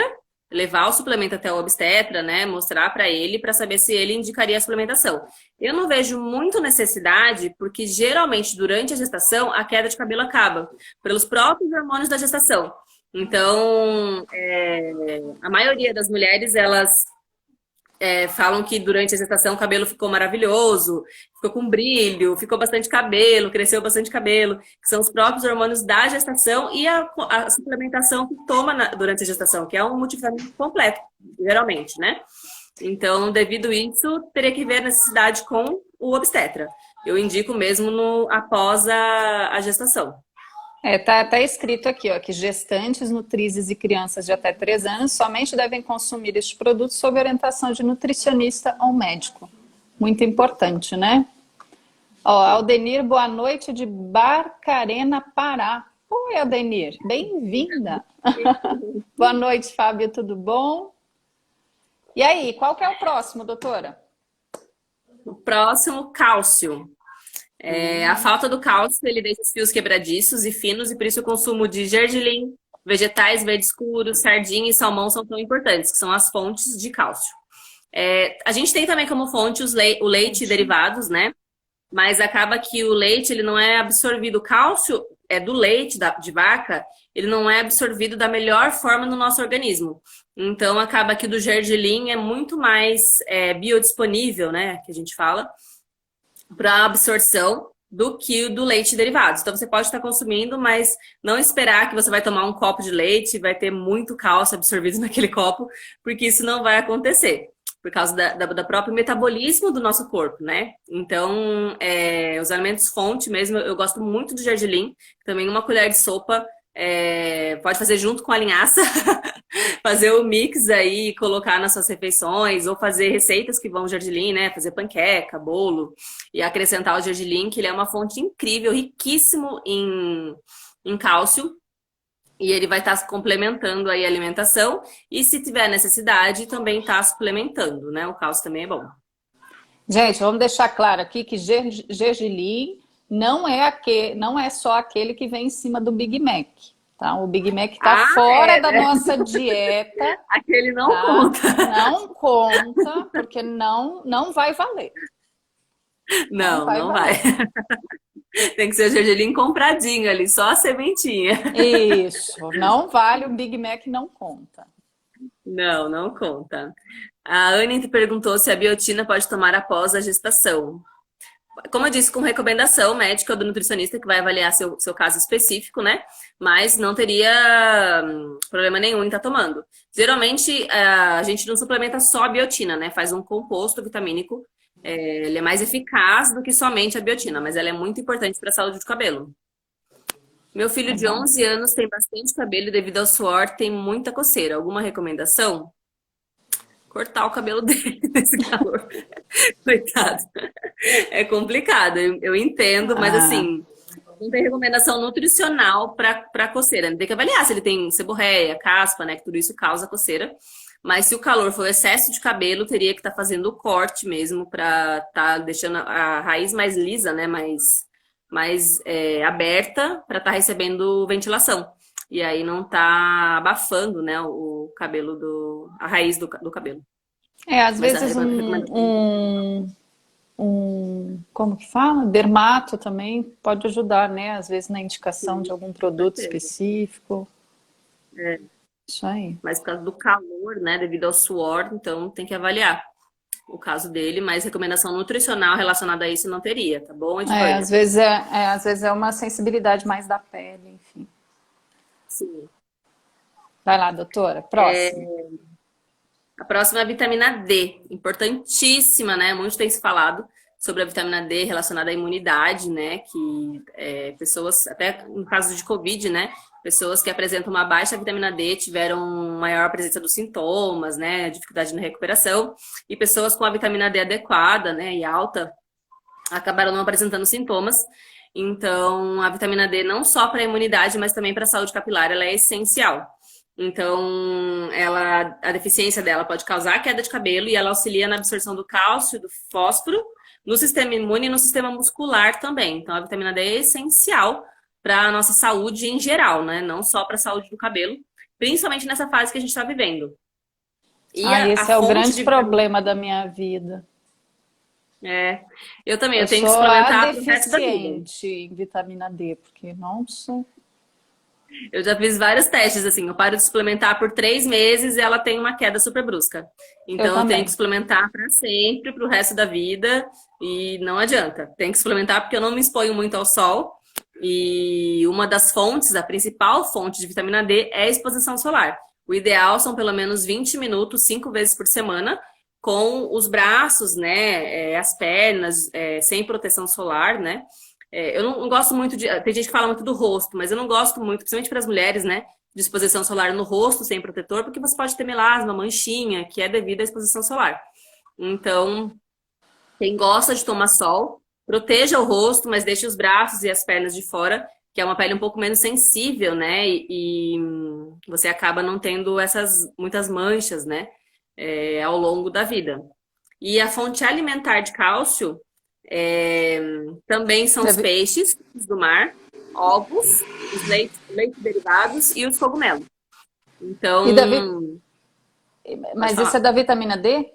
levar o suplemento até o obstetra, né? Mostrar para ele para saber se ele indicaria a suplementação. Eu não vejo muito necessidade, porque geralmente durante a gestação a queda de cabelo acaba pelos próprios hormônios da gestação. Então, a maioria das mulheres elas falam que durante a gestação o cabelo ficou maravilhoso, ficou com brilho, ficou bastante cabelo, cresceu bastante cabelo, que são os próprios hormônios da gestação e a suplementação que toma durante a gestação, que é um multivitamínico completo, geralmente, né? Então, devido a isso, teria que ver a necessidade com o obstetra. Eu indico mesmo após a gestação. Tá escrito aqui, ó, que gestantes, nutrizes e crianças de até 3 anos somente devem consumir este produto sob orientação de nutricionista ou médico. Muito importante, né? Ó, Aldenir, boa noite de Barcarena, Pará. Oi, Aldenir, bem-vinda. Boa noite, Fábio, tudo bom? E aí, qual que é o próximo, doutora? O próximo, cálcio. A falta do cálcio, ele deixa os fios quebradiços e finos, e por isso o consumo de gergelim, vegetais verde escuro, sardinha e salmão são tão importantes, que são as fontes de cálcio. A gente tem também como fonte o leite e derivados, né? Mas acaba que o leite, ele não é absorvido. O cálcio do leite de vaca, ele não é absorvido da melhor forma no nosso organismo. Então, acaba que o do gergelim é muito mais biodisponível, né? Que a gente fala, para absorção do que o do leite e derivados. Então, você pode estar consumindo, mas não esperar que você vai tomar um copo de leite e vai ter muito cálcio absorvido naquele copo, porque isso não vai acontecer por causa da próprio metabolismo do nosso corpo, né? Então, os alimentos fonte mesmo, eu gosto muito do gergelim, também uma colher de sopa, pode fazer junto com a linhaça, fazer o mix aí, colocar nas suas refeições, ou fazer receitas que vão gergelim, né? Fazer panqueca, bolo, e acrescentar o gergelim, que ele é uma fonte incrível, riquíssimo em cálcio, e ele vai estar complementando aí a alimentação. E se tiver necessidade, também está suplementando, né? O cálcio também é bom. Gente, vamos deixar claro aqui que gergelim não é só aquele que vem em cima do Big Mac, tá? O Big Mac está fora da nossa dieta. Aquele não conta. Não conta, porque não vai valer. Não vai. Tem que ser o gergelim compradinho ali, só a sementinha. Isso, não vale, o Big Mac não conta. Não conta. A Anne te perguntou se a biotina pode tomar após a gestação. Como eu disse, com recomendação médica ou do nutricionista que vai avaliar seu caso específico, né? Mas não teria problema nenhum em estar tomando. Geralmente, a gente não suplementa só a biotina, né? Faz um composto vitamínico. Ele é mais eficaz do que somente a biotina, mas ela é muito importante para a saúde do cabelo. Meu filho de 11 anos tem bastante cabelo e devido ao suor tem muita coceira. Alguma recomendação? Cortar o cabelo dele nesse calor. Coitado. É complicado, eu entendo, mas assim, não tem recomendação nutricional para coceira. Tem que avaliar se ele tem seborreia, caspa, né? Que tudo isso causa coceira. Mas se o calor for excesso de cabelo, teria que estar fazendo o corte mesmo para estar deixando a raiz mais lisa, né? Mais aberta para estar recebendo ventilação. E aí não tá abafando, né? O cabelo a raiz do cabelo. Às vezes como que fala? Dermato também pode ajudar, né? Às vezes na indicação de algum produto específico. Isso aí. Mas por causa do calor, né? Devido ao suor, então tem que avaliar o caso dele, mas recomendação nutricional relacionada a isso não teria, tá bom? Às vezes é uma sensibilidade mais da pele, enfim. Sim. Vai lá, doutora. Próxima. A próxima é a vitamina D, importantíssima, né? Muito tem se falado sobre a vitamina D relacionada à imunidade, né? Que pessoas, até no caso de Covid, né? Pessoas que apresentam uma baixa vitamina D tiveram maior presença dos sintomas, né? Dificuldade na recuperação. E pessoas com a vitamina D adequada, né? E alta, acabaram não apresentando sintomas. Então, a vitamina D não só para a imunidade, mas também para a saúde capilar, ela é essencial. Então, a deficiência dela pode causar queda de cabelo e ela auxilia na absorção do cálcio, do fósforo, no sistema imune e no sistema muscular também. Então, a vitamina D é essencial para a nossa saúde em geral, né? Não só para a saúde do cabelo, principalmente nessa fase que a gente está vivendo. Esse é o grande problema da minha vida. Eu também, eu tenho que suplementar pro resto da vida. Em vitamina D, porque, nossa... Eu já fiz vários testes, assim, eu paro de suplementar por 3 meses e ela tem uma queda super brusca. Então eu tenho que suplementar para sempre, pro resto da vida, e não adianta. Tem que suplementar porque eu não me exponho muito ao sol, e uma das fontes, a principal fonte de vitamina D é a exposição solar. O ideal são pelo menos 20 minutos, 5 vezes por semana, com os braços, né, as pernas, sem proteção solar, né? Eu não gosto muito tem gente que fala muito do rosto, mas eu não gosto muito, principalmente para as mulheres, né? De exposição solar no rosto sem protetor, porque você pode ter melasma, manchinha, que é devido à exposição solar. Então, quem gosta de tomar sol, proteja o rosto, mas deixe os braços e as pernas de fora, que é uma pele um pouco menos sensível, né? E você acaba não tendo essas muitas manchas, né? Ao longo da vida. E a fonte alimentar de cálcio também são os peixes do mar, ovos, os leites derivados e os cogumelos. Então, E mas pode isso é falar. da vitamina D?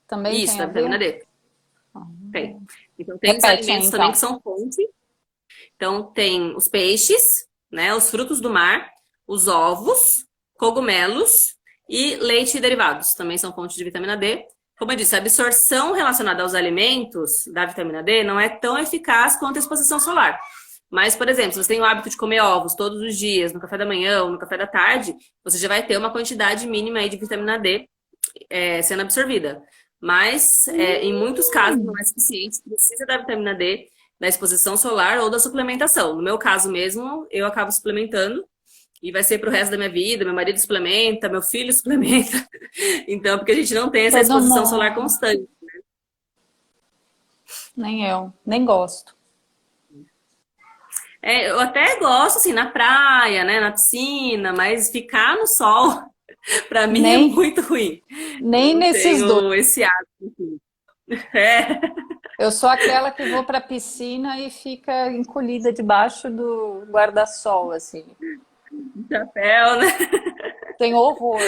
Também Isso, tem da a vitamina ver? D. Tem. Então, tem os Repete aí, alimentos também que então. são fonte. Então, tem os peixes, né? Os frutos do mar, os ovos, cogumelos e leite e derivados. Também são fonte de vitamina D. Como eu disse, a absorção relacionada aos alimentos da vitamina D não é tão eficaz quanto a exposição solar. Mas, por exemplo, se você tem o hábito de comer ovos todos os dias, no café da manhã ou no café da tarde, você já vai ter uma quantidade mínima aí de vitamina D sendo absorvida. Mas, em muitos casos, não é suficiente. Precisa da vitamina D, da exposição solar ou da suplementação. No meu caso mesmo, eu acabo suplementando e vai ser pro resto da minha vida. Meu marido suplementa, meu filho suplementa. Então, porque a gente não tem essa Todo exposição solar mundo. constante. Nem eu, nem gosto. Eu até gosto, assim, na praia, né, na piscina, mas ficar no sol, pra mim, é Nem, muito ruim. Eu nem não nesses dois. tenho esse hábito. Assim. É, Eu sou aquela que vou para a piscina e fica encolhida debaixo do guarda-sol, assim. chapéu, né? Tem horror.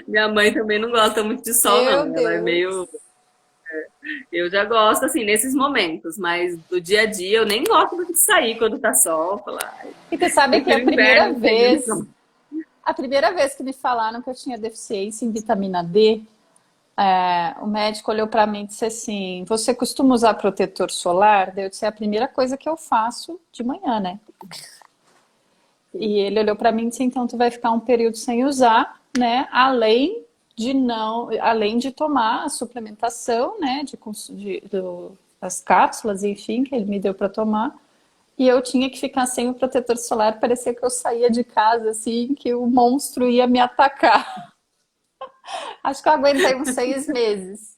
Minha mãe também não gosta muito de sol, Meu não. Ela é meio. Deus. Eu já gosto, assim, nesses momentos, mas do dia a dia eu nem gosto muito de sair quando tá sol. Falar, ai, E tu sabe que prefiro inverno sem grande sol. a primeira vez que me falaram que eu tinha deficiência em vitamina D, o médico olhou para mim e disse assim: Você costuma usar protetor solar? Daí eu disse: É a primeira coisa que eu faço de manhã, né? E ele olhou para mim e disse: Então tu vai ficar um período sem usar, né? Além de tomar a suplementação, né? As cápsulas, enfim, que ele me deu para tomar. E eu tinha que ficar sem o protetor solar. Parecia que eu saía de casa assim, que o monstro ia me atacar. Acho que eu aguentei uns 6 meses.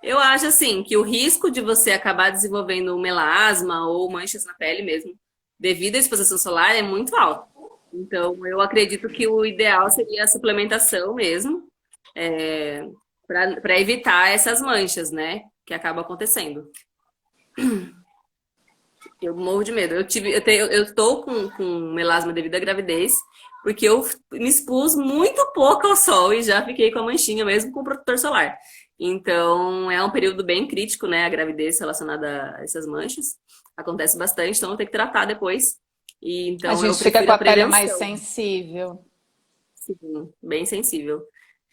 Eu acho, assim, que o risco de você acabar desenvolvendo um melasma ou manchas na pele mesmo, devido à exposição solar, é muito alto. Então, eu acredito que o ideal seria a suplementação mesmo, para evitar essas manchas, né? Que acabam acontecendo. Eu morro de medo. Eu tô com melasma devido à gravidez, porque eu me expus muito pouco ao sol e já fiquei com a manchinha mesmo com o protetor solar. Então, é um período bem crítico, né? A gravidez relacionada a essas manchas. Acontece bastante, então eu tenho que tratar depois. E A então eu gente fica com prefiro a a pele mais prevenção. sensível. Sim, bem sensível.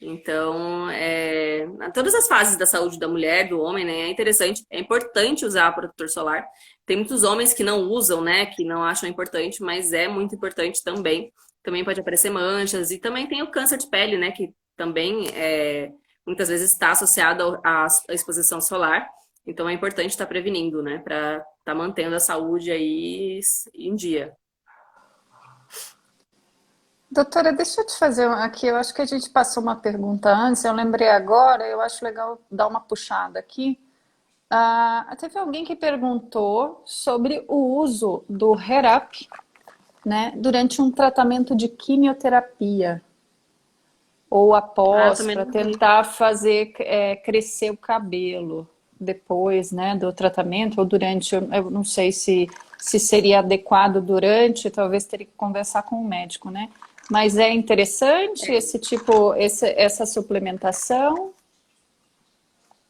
Então, todas as fases da saúde da mulher, do homem, né, é interessante, é importante usar protetor solar. Tem muitos homens que não usam, né, que não acham importante, mas é muito importante também. Também pode aparecer manchas e também tem o câncer de pele, né, que também muitas vezes está associado à exposição solar. Então, é importante estar prevenindo, né, para estar mantendo a saúde aí em dia. Doutora, deixa eu te fazer aqui. Eu acho que a gente passou uma pergunta antes, eu lembrei agora, eu acho legal dar uma puxada aqui. Teve alguém que perguntou sobre o uso do HER-Up, né, durante um tratamento de quimioterapia ou Ah, eu após, também para não vi. tentar fazer crescer o cabelo depois, né, do tratamento ou durante. Eu não sei se seria adequado durante, talvez teria que conversar com o médico, né? Mas é interessante essa suplementação?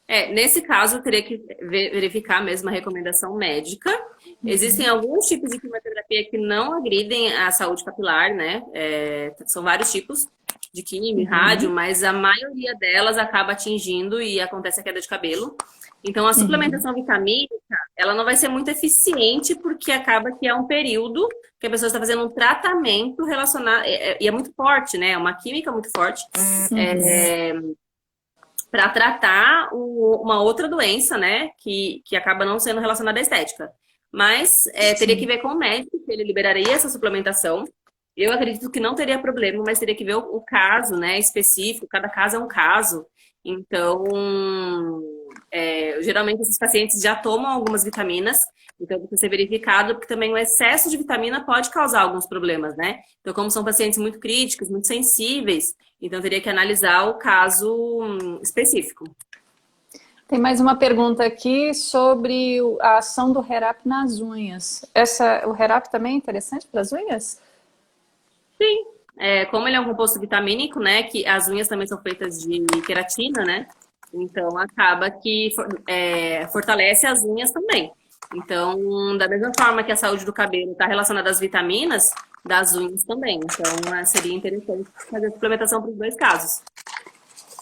Nesse caso, eu teria que verificar mesmo a recomendação médica. Existem alguns tipos de quimioterapia que não agridem a saúde capilar, né? São vários tipos de quimio, e rádio, Uhum, mas a maioria delas acaba atingindo e acontece a queda de cabelo. Então, a uhum, suplementação vitamínica, ela não vai ser muito eficiente porque acaba que é um período que a pessoa está fazendo um tratamento relacionado, e é muito forte, né? É uma química muito forte. uhum. Para tratar uma outra doença, né, que acaba não sendo relacionada à estética. Mas teria que Sim. ver com o médico se ele liberaria essa suplementação. Eu acredito que não teria problema, mas teria que ver o caso, né, específico. Cada caso é um caso. Então, geralmente esses pacientes já tomam algumas vitaminas, então precisa ser verificado, porque também o excesso de vitamina pode causar alguns problemas, né? Então, como são pacientes muito críticos, muito sensíveis, então teria que analisar o caso específico. Tem mais uma pergunta aqui sobre a ação do Herap nas unhas. O Herap também é interessante para as unhas? Sim. Como ele é um composto vitamínico, né? Que as unhas também são feitas de queratina, né? Então acaba que fortalece as unhas também. Então, da mesma forma que a saúde do cabelo está relacionada às vitaminas, das unhas também. Então, seria interessante fazer a suplementação para os dois casos.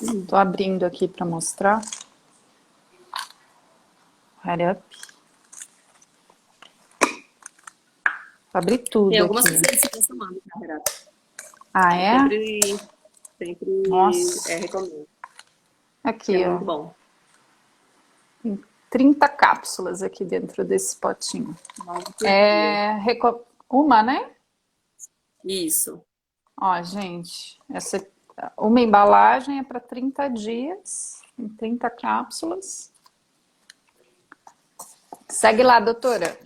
Estou abrindo aqui para mostrar. Herap. Vou abrir tudo Tem algumas aqui. pessoas que estão tomando, tá, Renato? Ah, é? Sempre Nossa. recomendo. Aqui, É ó. muito bom. 30 cápsulas aqui dentro desse potinho. Vamos por dia. Uma, né? Isso. Ó, gente, uma embalagem é para 30 dias, em 30 cápsulas. Segue lá, doutora.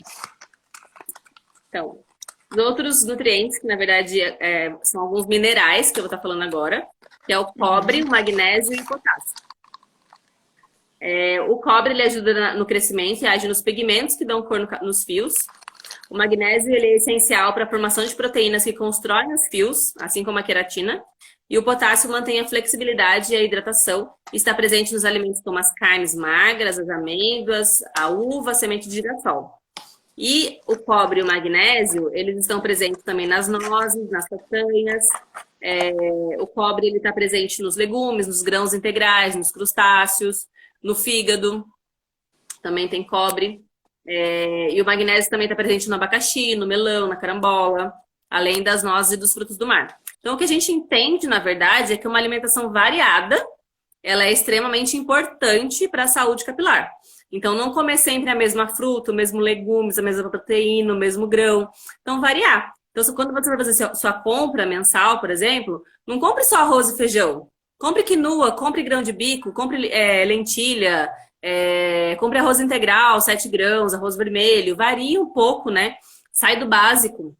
Então, os outros nutrientes, que na verdade são alguns minerais que eu vou estar falando agora, que é o cobre, o magnésio e o potássio. O cobre ele ajuda no crescimento e age nos pigmentos que dão cor nos fios. O magnésio ele é essencial para a formação de proteínas que constroem os fios, assim como a queratina. E o potássio mantém a flexibilidade e a hidratação. E está presente nos alimentos como as carnes magras, as amêndoas, a uva, a semente de girassol. E o cobre e o magnésio, eles estão presentes também nas nozes, nas castanhas. O cobre ele está presente nos legumes, nos grãos integrais, nos crustáceos, no fígado. Também tem cobre. E o magnésio também está presente no abacaxi, no melão, na carambola, além das nozes e dos frutos do mar. Então, o que a gente entende, na verdade, é que uma alimentação variada, ela é extremamente importante para a saúde capilar. Então, não comer sempre a mesma fruta, o mesmo legumes, a mesma proteína, o mesmo grão. Então, variar. Então, quando você vai fazer sua compra mensal, por exemplo, não compre só arroz e feijão. Compre quinoa, compre grão de bico, compre lentilha, compre arroz integral, 7 grãos, arroz vermelho. Varie um pouco, né? Sai do básico.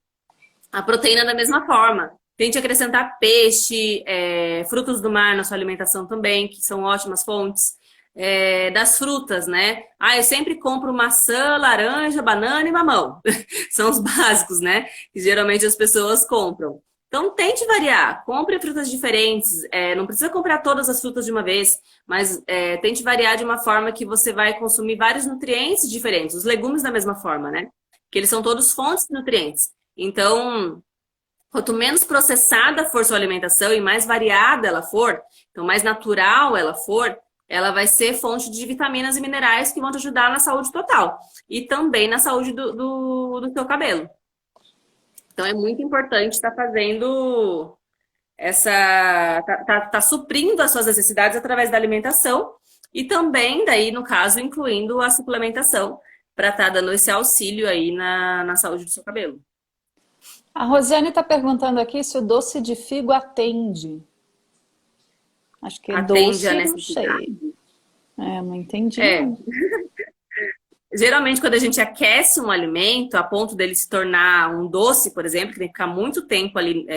A proteína da mesma forma. Tente acrescentar peixe, frutos do mar na sua alimentação também, que são ótimas fontes. Das frutas, né? Eu sempre compro maçã, laranja, banana e mamão. São os básicos, né? Que geralmente as pessoas compram. Então, tente variar. Compre frutas diferentes. Não precisa comprar todas as frutas de uma vez, mas tente variar de uma forma que você vai consumir vários nutrientes diferentes. Os legumes da mesma forma, né? Que eles são todos fontes de nutrientes. Então, quanto menos processada for sua alimentação e mais variada ela for, então mais natural ela for, ela vai ser fonte de vitaminas e minerais que vão te ajudar na saúde total. E também na saúde do teu cabelo. Então é muito importante estar fazendo tá suprindo as suas necessidades através da alimentação e também, daí, no caso, incluindo a suplementação para estar dando esse auxílio aí na saúde do seu cabelo. A Rosiane está perguntando aqui se o doce de figo atende. Acho que Atende a doce, não sei. necessidade. Não entendi. Geralmente, quando a gente aquece um alimento a ponto dele se tornar um doce, por exemplo, que tem que ficar muito tempo ali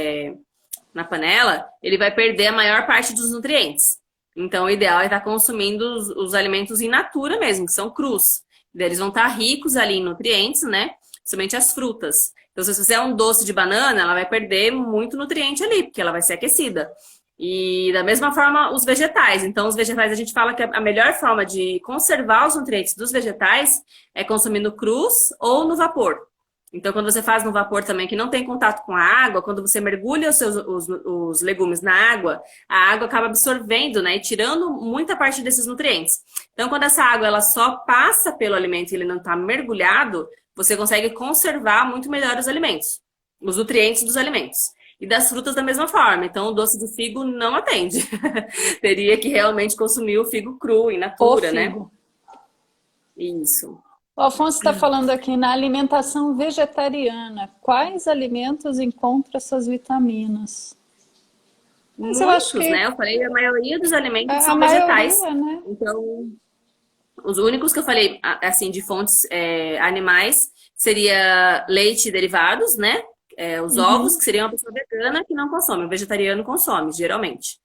na panela, ele vai perder a maior parte dos nutrientes. Então, o ideal é estar consumindo os alimentos in natura mesmo, que são crus. Eles vão estar ricos ali em nutrientes, né? Principalmente as frutas. Então, se você fizer um doce de banana, ela vai perder muito nutriente ali, porque ela vai ser aquecida. E da mesma forma, os vegetais. Então, os vegetais, a gente fala que a melhor forma de conservar os nutrientes dos vegetais é consumindo crus ou no vapor. Então, quando você faz no vapor também, que não tem contato com a água, quando você mergulha os legumes na água, a água acaba absorvendo, né, e tirando muita parte desses nutrientes. Então, quando essa água ela só passa pelo alimento e ele não está mergulhado, você consegue conservar muito melhor os alimentos, os nutrientes dos alimentos. E das frutas da mesma forma. Então, o doce de figo não atende. Teria que realmente consumir o figo cru, in natura, né? Isso. O Afonso está falando aqui na alimentação vegetariana. Quais alimentos encontram essas vitaminas? Muitos, eu acho que, né? Eu falei, a maioria dos alimentos são vegetais. Né? Então, os únicos que eu falei, assim, de fontes animais, seria leite e derivados, né? Os ovos, que seria uma pessoa vegana que não consome, o vegetariano consome, geralmente.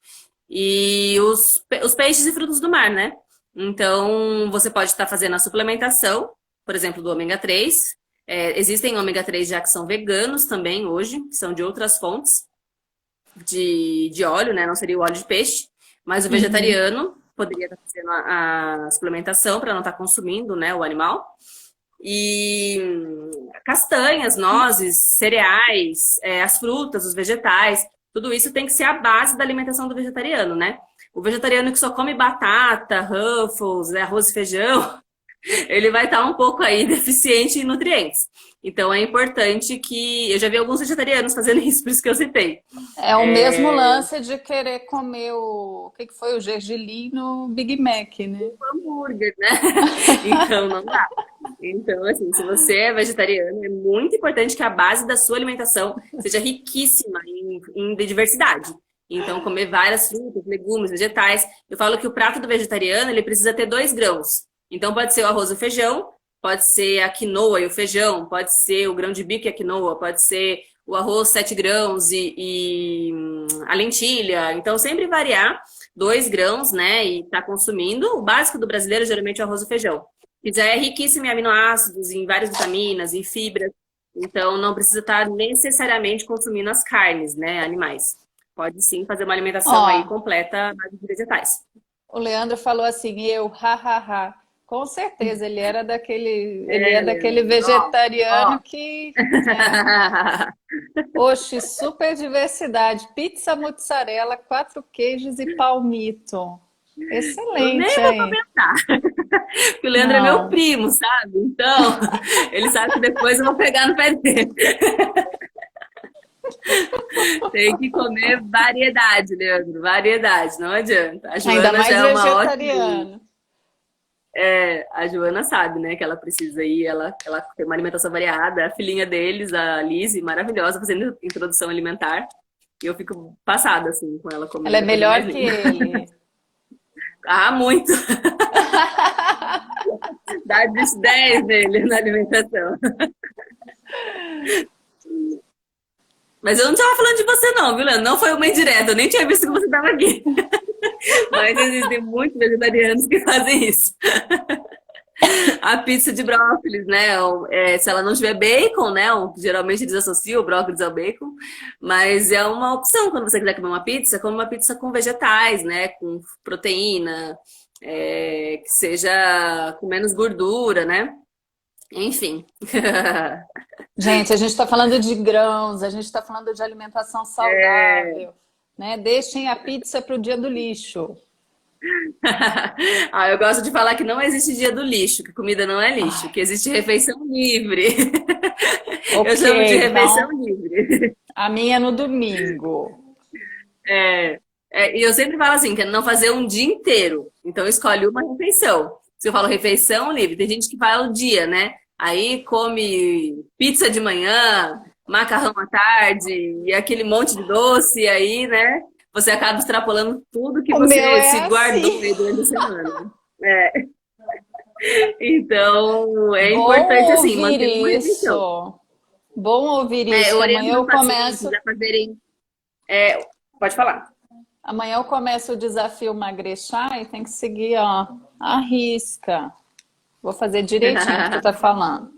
E os peixes e frutos do mar, né? Então, você pode estar fazendo a suplementação, por exemplo, do ômega 3. Existem ômega 3 já que são veganos também hoje, que são de outras fontes de óleo, né? Não seria o óleo de peixe, mas o Uhum. vegetariano poderia estar fazendo a suplementação para não estar consumindo, né, o animal. E castanhas, nozes, cereais, as frutas, os vegetais, tudo isso tem que ser a base da alimentação do vegetariano, né? O vegetariano que só come batata, Ruffles, arroz e feijão, ele vai estar um pouco aí deficiente em nutrientes. Então é importante que. Eu já vi alguns vegetarianos fazendo isso, por isso que eu citei. É o mesmo É, lance de querer comer o que foi o gergelim no Big Mac, né? hambúrguer, né? Então não dá. Então, assim, se você é vegetariano, é muito importante que a base da sua alimentação seja riquíssima em diversidade. Então, comer várias frutas, legumes, vegetais. Eu falo que o prato do vegetariano, ele precisa ter 2 grãos. Então, pode ser o arroz e o feijão, pode ser a quinoa e o feijão, pode ser o grão de bico e a quinoa, pode ser o arroz 7 grãos e a lentilha. Então, sempre variar 2 grãos, né? E tá consumindo. O básico do brasileiro, geralmente, é o arroz e feijão. Pizza é riquíssima em aminoácidos, em várias vitaminas, em fibras. Então, não precisa estar necessariamente consumindo as carnes, né, animais. Pode sim fazer uma alimentação aí Ó, completa à base de vegetais. o Leandro falou assim, hahaha. Com certeza, ele É, é daquele Leandro, ó, vegetariano ó. que, né? Oxe, super diversidade. Pizza mozzarella, 4 queijos e palmito. Eu Excelente, nem vou hein? comentar, porque o Leandro é meu Não. primo, sabe? Então, ele sabe que depois eu vou pegar no pé dele. Tem que comer variedade, Leandro, variedade, não adianta. A Ainda Joana já mais é uma ótima. vegetariano. A Joana sabe, né, que ela precisa ir, ela tem uma alimentação variada. A filhinha deles, a Lizzie, maravilhosa, fazendo introdução alimentar. E eu fico passada, assim, com ela Ela é comendo, a coisa mais melhor que linda. ele. Ah, muito! Dá de 10 nele na alimentação. Mas eu não tava falando de você, não, viu, Leandro? Não foi uma indireta, eu nem tinha visto que você tava aqui. Mas existem muitos vegetarianos que fazem isso. A pizza de brócolis, né? Se ela não tiver bacon, né? Geralmente eles associam o brócolis ao bacon, mas é uma opção quando você quiser comer uma pizza, come uma pizza com vegetais, né? Com proteína, que seja com menos gordura, né? Enfim. Gente, a gente está falando de grãos, a gente está falando de alimentação saudável, né? Deixem a pizza para o dia do lixo. Eu gosto de falar que não existe dia do lixo, que comida não é lixo, Ai, que existe refeição livre. Eu ok, chamo de refeição então livre. a minha é no domingo. E eu sempre falo assim, que é não fazer um dia inteiro. Então escolhe uma refeição. Se eu falo refeição livre, tem gente que fala o dia, né? Aí come pizza de manhã, macarrão à tarde e aquele monte de doce, e aí, né? Você acaba extrapolando tudo que O meu você se é guardou assim. aí durante a semana. Então, é importante, Bom assim, ouvir manter uma refeição. isso. Bom ouvir isso, Eu que oriento amanhã meus eu pacientes começo. a fazerem. Pode falar. Amanhã eu começo o desafio Magrechar e tem que seguir, ó, a risca. Vou fazer direitinho o que tu tá falando.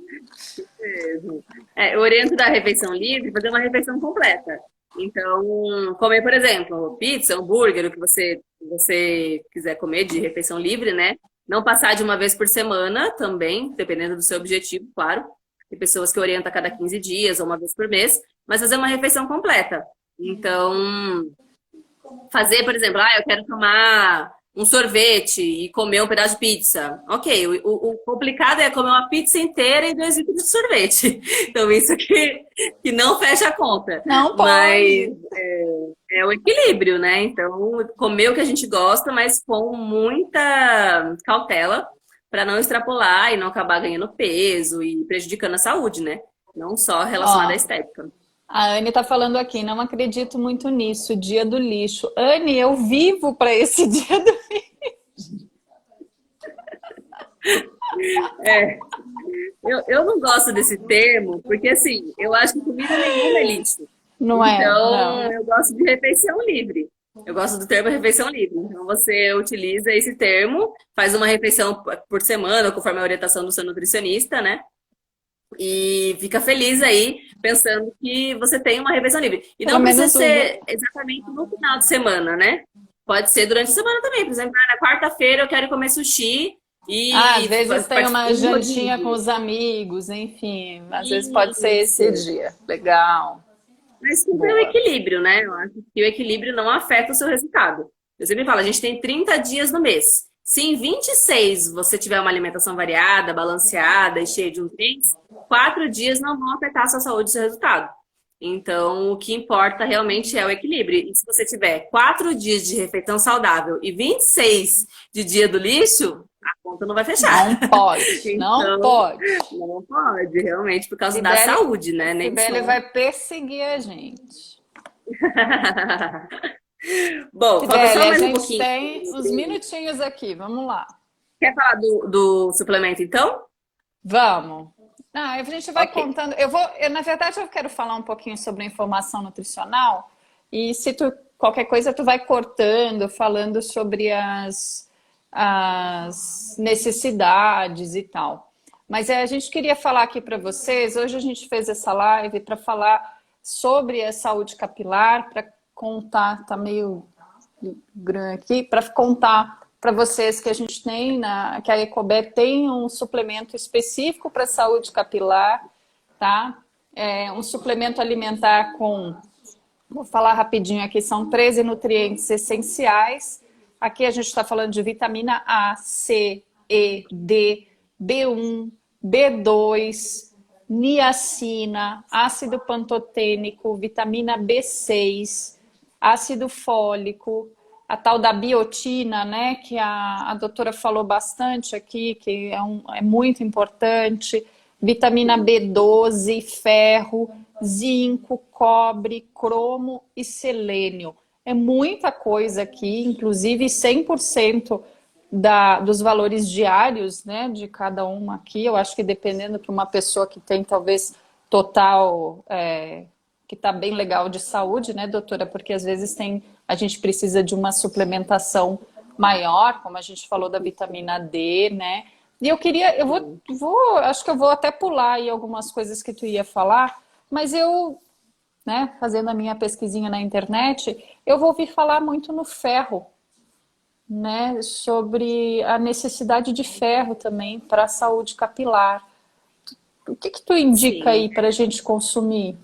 Mesmo. Eu oriento da refeição livre, fazer uma refeição completa. Então, comer, por exemplo, pizza, hambúrguer, o que você quiser comer de refeição livre, né? Não passar de uma vez por semana também, dependendo do seu objetivo, claro. Tem pessoas que orientam a cada 15 dias ou uma vez por mês, mas fazer uma refeição completa. Então, fazer, por exemplo, eu quero tomar um sorvete e comer um pedaço de pizza. Ok, o complicado é comer uma pizza inteira e 2 litros de sorvete. Então, isso que não fecha a conta. Não Mas pode. é o equilíbrio, né? Então, comer o que a gente gosta, mas com muita cautela para não extrapolar e não acabar ganhando peso e prejudicando a saúde, né? Não só relacionada à Ó, estética. a Anne tá falando aqui, não acredito muito nisso, dia do lixo. Anne, eu vivo para esse dia do lixo. Eu não gosto desse termo, porque assim, eu acho que comida nenhuma é lixo. Não é? Então, Não. eu gosto de refeição livre. Eu gosto do termo refeição livre. Então, você utiliza esse termo, faz uma refeição por semana, conforme a orientação do seu nutricionista, né? E fica feliz aí, pensando que você tem uma refeição livre. E Pelo não precisa menos uma. ser exatamente no final de semana, né? Pode ser durante a semana também. Por exemplo, na quarta-feira eu quero comer sushi Ah, às e vezes tem participar uma de um jantinha com rodízio. os amigos, enfim. Às vezes pode ser esse Isso. dia. Legal. Mas tudo é o Boa. equilíbrio, né? Eu acho que o equilíbrio não afeta o seu resultado. Eu sempre falo, a gente tem 30 dias no mês. Se em 26 você tiver uma alimentação variada, balanceada e cheia de nutrientes, 4 dias não vão afetar a sua saúde e seu resultado. Então, o que importa realmente é o equilíbrio. E se você tiver 4 dias de refeição saudável e 26 de dia do lixo, a conta não vai fechar. Não pode, não Então, pode. não pode, realmente, por causa da Sibeli, saúde, né? Nem Sibeli só. vai perseguir a gente. Bom, falta Sibeli, só a mais um gente pouquinho. tem uns minutinhos aqui, vamos lá. Quer falar do suplemento, então? Vamos. Ah, a gente vai Ok. contando. Na verdade, eu quero falar um pouquinho sobre informação nutricional e se tu qualquer coisa tu vai cortando, falando sobre as necessidades e tal. Mas a gente queria falar aqui para vocês. Hoje a gente fez essa live para falar sobre a saúde capilar, para contar, tá meio grande aqui, para contar para vocês que a gente tem, que a Ecobé tem um suplemento específico para saúde capilar, tá? É um suplemento alimentar com, vou falar rapidinho aqui, são 13 nutrientes essenciais. Aqui a gente está falando de vitamina A, C, E, D, B1, B2, niacina, ácido pantotênico, vitamina B6, ácido fólico, a tal da biotina, né, que a doutora falou bastante aqui, que é muito importante, vitamina B12, ferro, zinco, cobre, cromo e selênio. É muita coisa aqui, inclusive 100% dos valores diários, né, de cada uma aqui. Eu acho que dependendo para uma pessoa que tem talvez total, que está bem legal de saúde, né, doutora? Porque às vezes a gente precisa de uma suplementação maior, como a gente falou da vitamina D, né? E acho que eu vou até pular aí algumas coisas que tu ia falar, mas né, fazendo a minha pesquisinha na internet, eu vou ouvir falar muito no ferro, né, sobre a necessidade de ferro também para a saúde capilar. O que tu indica Sim. aí para a gente consumir?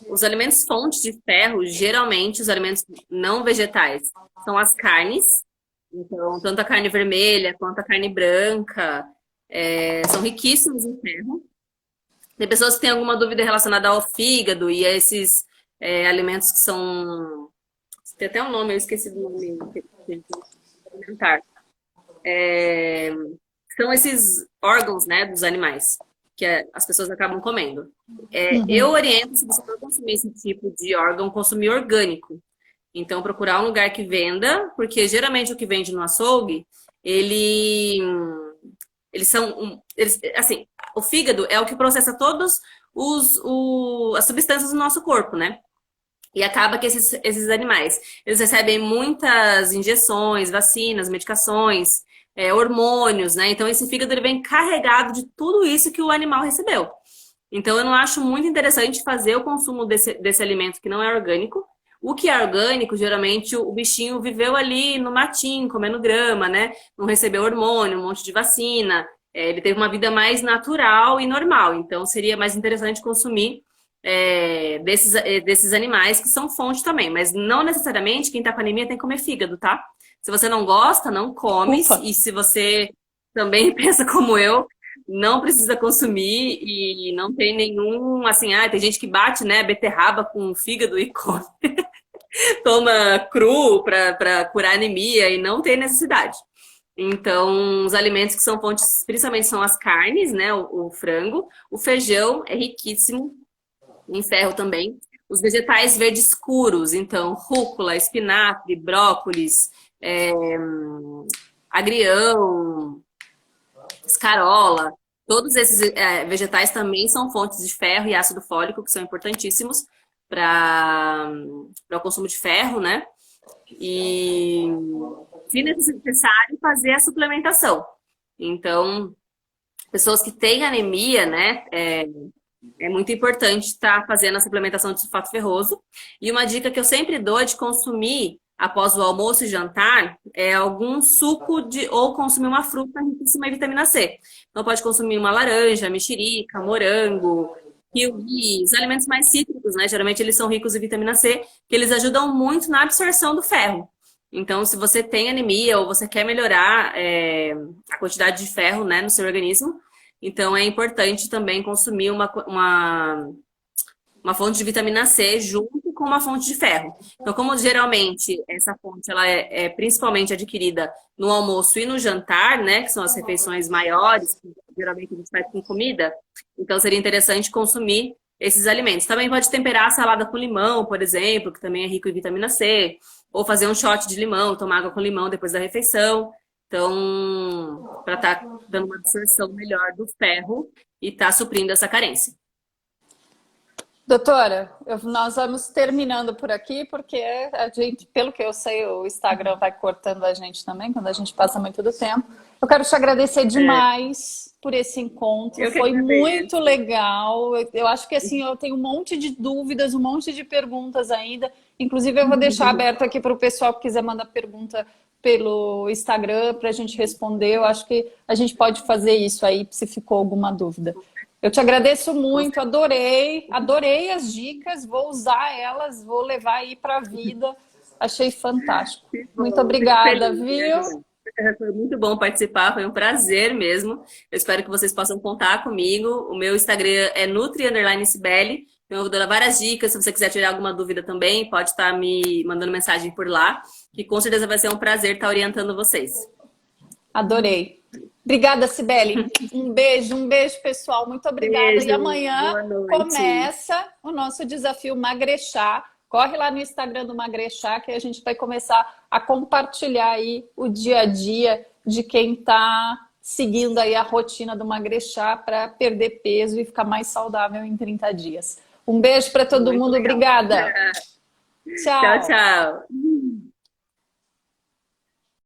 Os alimentos fontes de ferro, geralmente os alimentos não vegetais, são as carnes. Então, tanto a carne vermelha quanto a carne branca são riquíssimos em ferro. Tem pessoas que têm alguma dúvida relacionada ao fígado e a esses alimentos que são. Tem até um nome, eu esqueci do nome alimentar. São esses órgãos, né, dos animais que as pessoas acabam comendo. Eu oriento, se você for consumir esse tipo de órgão, consumir orgânico. Então, procurar um lugar que venda, porque geralmente o que vende no açougue, eles são, assim, o fígado é o que processa todos as substâncias do nosso corpo, né? E acaba que esses animais, eles recebem muitas injeções, vacinas, medicações, hormônios, né? Então, esse fígado ele vem carregado de tudo isso que o animal recebeu. Então, eu não acho muito interessante fazer o consumo desse alimento que não é orgânico. O que é orgânico, geralmente, o bichinho viveu ali no matinho, comendo grama, né? Não recebeu hormônio, um monte de vacina. Ele teve uma vida mais natural e normal. Então, seria mais interessante consumir desses animais que são fonte também. Mas não necessariamente quem tá com anemia tem que comer fígado, tá? Se você não gosta, não come. Desculpa. E se você também pensa como eu, não precisa consumir e não tem nenhum, assim, tem gente que bate, né, beterraba com fígado e come, toma cru para curar anemia e não tem necessidade. Então, os alimentos que são fontes, principalmente são as carnes, né, o frango, o feijão é riquíssimo em ferro também. Os vegetais verdes escuros, então, rúcula, espinafre, brócolis, agrião, escarola, todos esses vegetais também são fontes de ferro e ácido fólico, que são importantíssimos para o consumo de ferro, né? E, se necessário, fazer a suplementação. Então, pessoas que têm anemia, né? É muito importante estar fazendo a suplementação de sulfato ferroso. E uma dica que eu sempre dou é de consumir, após o almoço e jantar, algum suco ou consumir uma fruta riquíssima em vitamina C. Então, pode consumir uma laranja, mexerica, morango, kiwi, os alimentos mais cítricos, né? Geralmente eles são ricos em vitamina C, que eles ajudam muito na absorção do ferro. Então, se você tem anemia ou você quer melhorar a quantidade de ferro, né, no seu organismo, então é importante também consumir uma fonte de vitamina C junto com uma fonte de ferro. Então, como geralmente essa fonte ela é principalmente adquirida no almoço e no jantar, né, que são as refeições maiores, que geralmente a gente faz com comida, então seria interessante consumir esses alimentos. Também pode temperar a salada com limão, por exemplo, que também é rico em vitamina C, ou fazer um shot de limão, tomar água com limão depois da refeição. Então, para estar dando uma absorção melhor do ferro e estar suprindo essa carência. Doutora, nós vamos terminando por aqui, porque a gente, pelo que eu sei, o Instagram vai cortando a gente também, quando a gente passa muito do tempo. Eu quero te agradecer demais por esse encontro, foi muito legal. Eu acho que assim, eu tenho um monte de dúvidas, um monte de perguntas ainda. Inclusive, eu vou deixar aberto aqui para o pessoal que quiser mandar pergunta pelo Instagram para a gente responder. Eu acho que a gente pode fazer isso aí, se ficou alguma dúvida. Eu te agradeço muito, adorei as dicas, vou usar elas, vou levar aí para a vida. Achei fantástico. Muito obrigada, viu? Foi muito bom participar, foi um prazer mesmo. Eu espero que vocês possam contar comigo. O meu Instagram é nutri_cibele. Então, eu vou dar várias dicas. Se você quiser tirar alguma dúvida também, pode estar me mandando mensagem por lá, que com certeza vai ser um prazer estar orientando vocês. Adorei. Obrigada, Cibele. Um beijo, pessoal. Muito obrigada. Beijo, e amanhã começa o nosso desafio Magrechá. Corre lá no Instagram do Magrechá, que a gente vai começar a compartilhar aí o dia a dia de quem está seguindo aí a rotina do Magrechá para perder peso e ficar mais saudável em 30 dias. Um beijo para todo mundo. Obrigada. Tchau, tchau.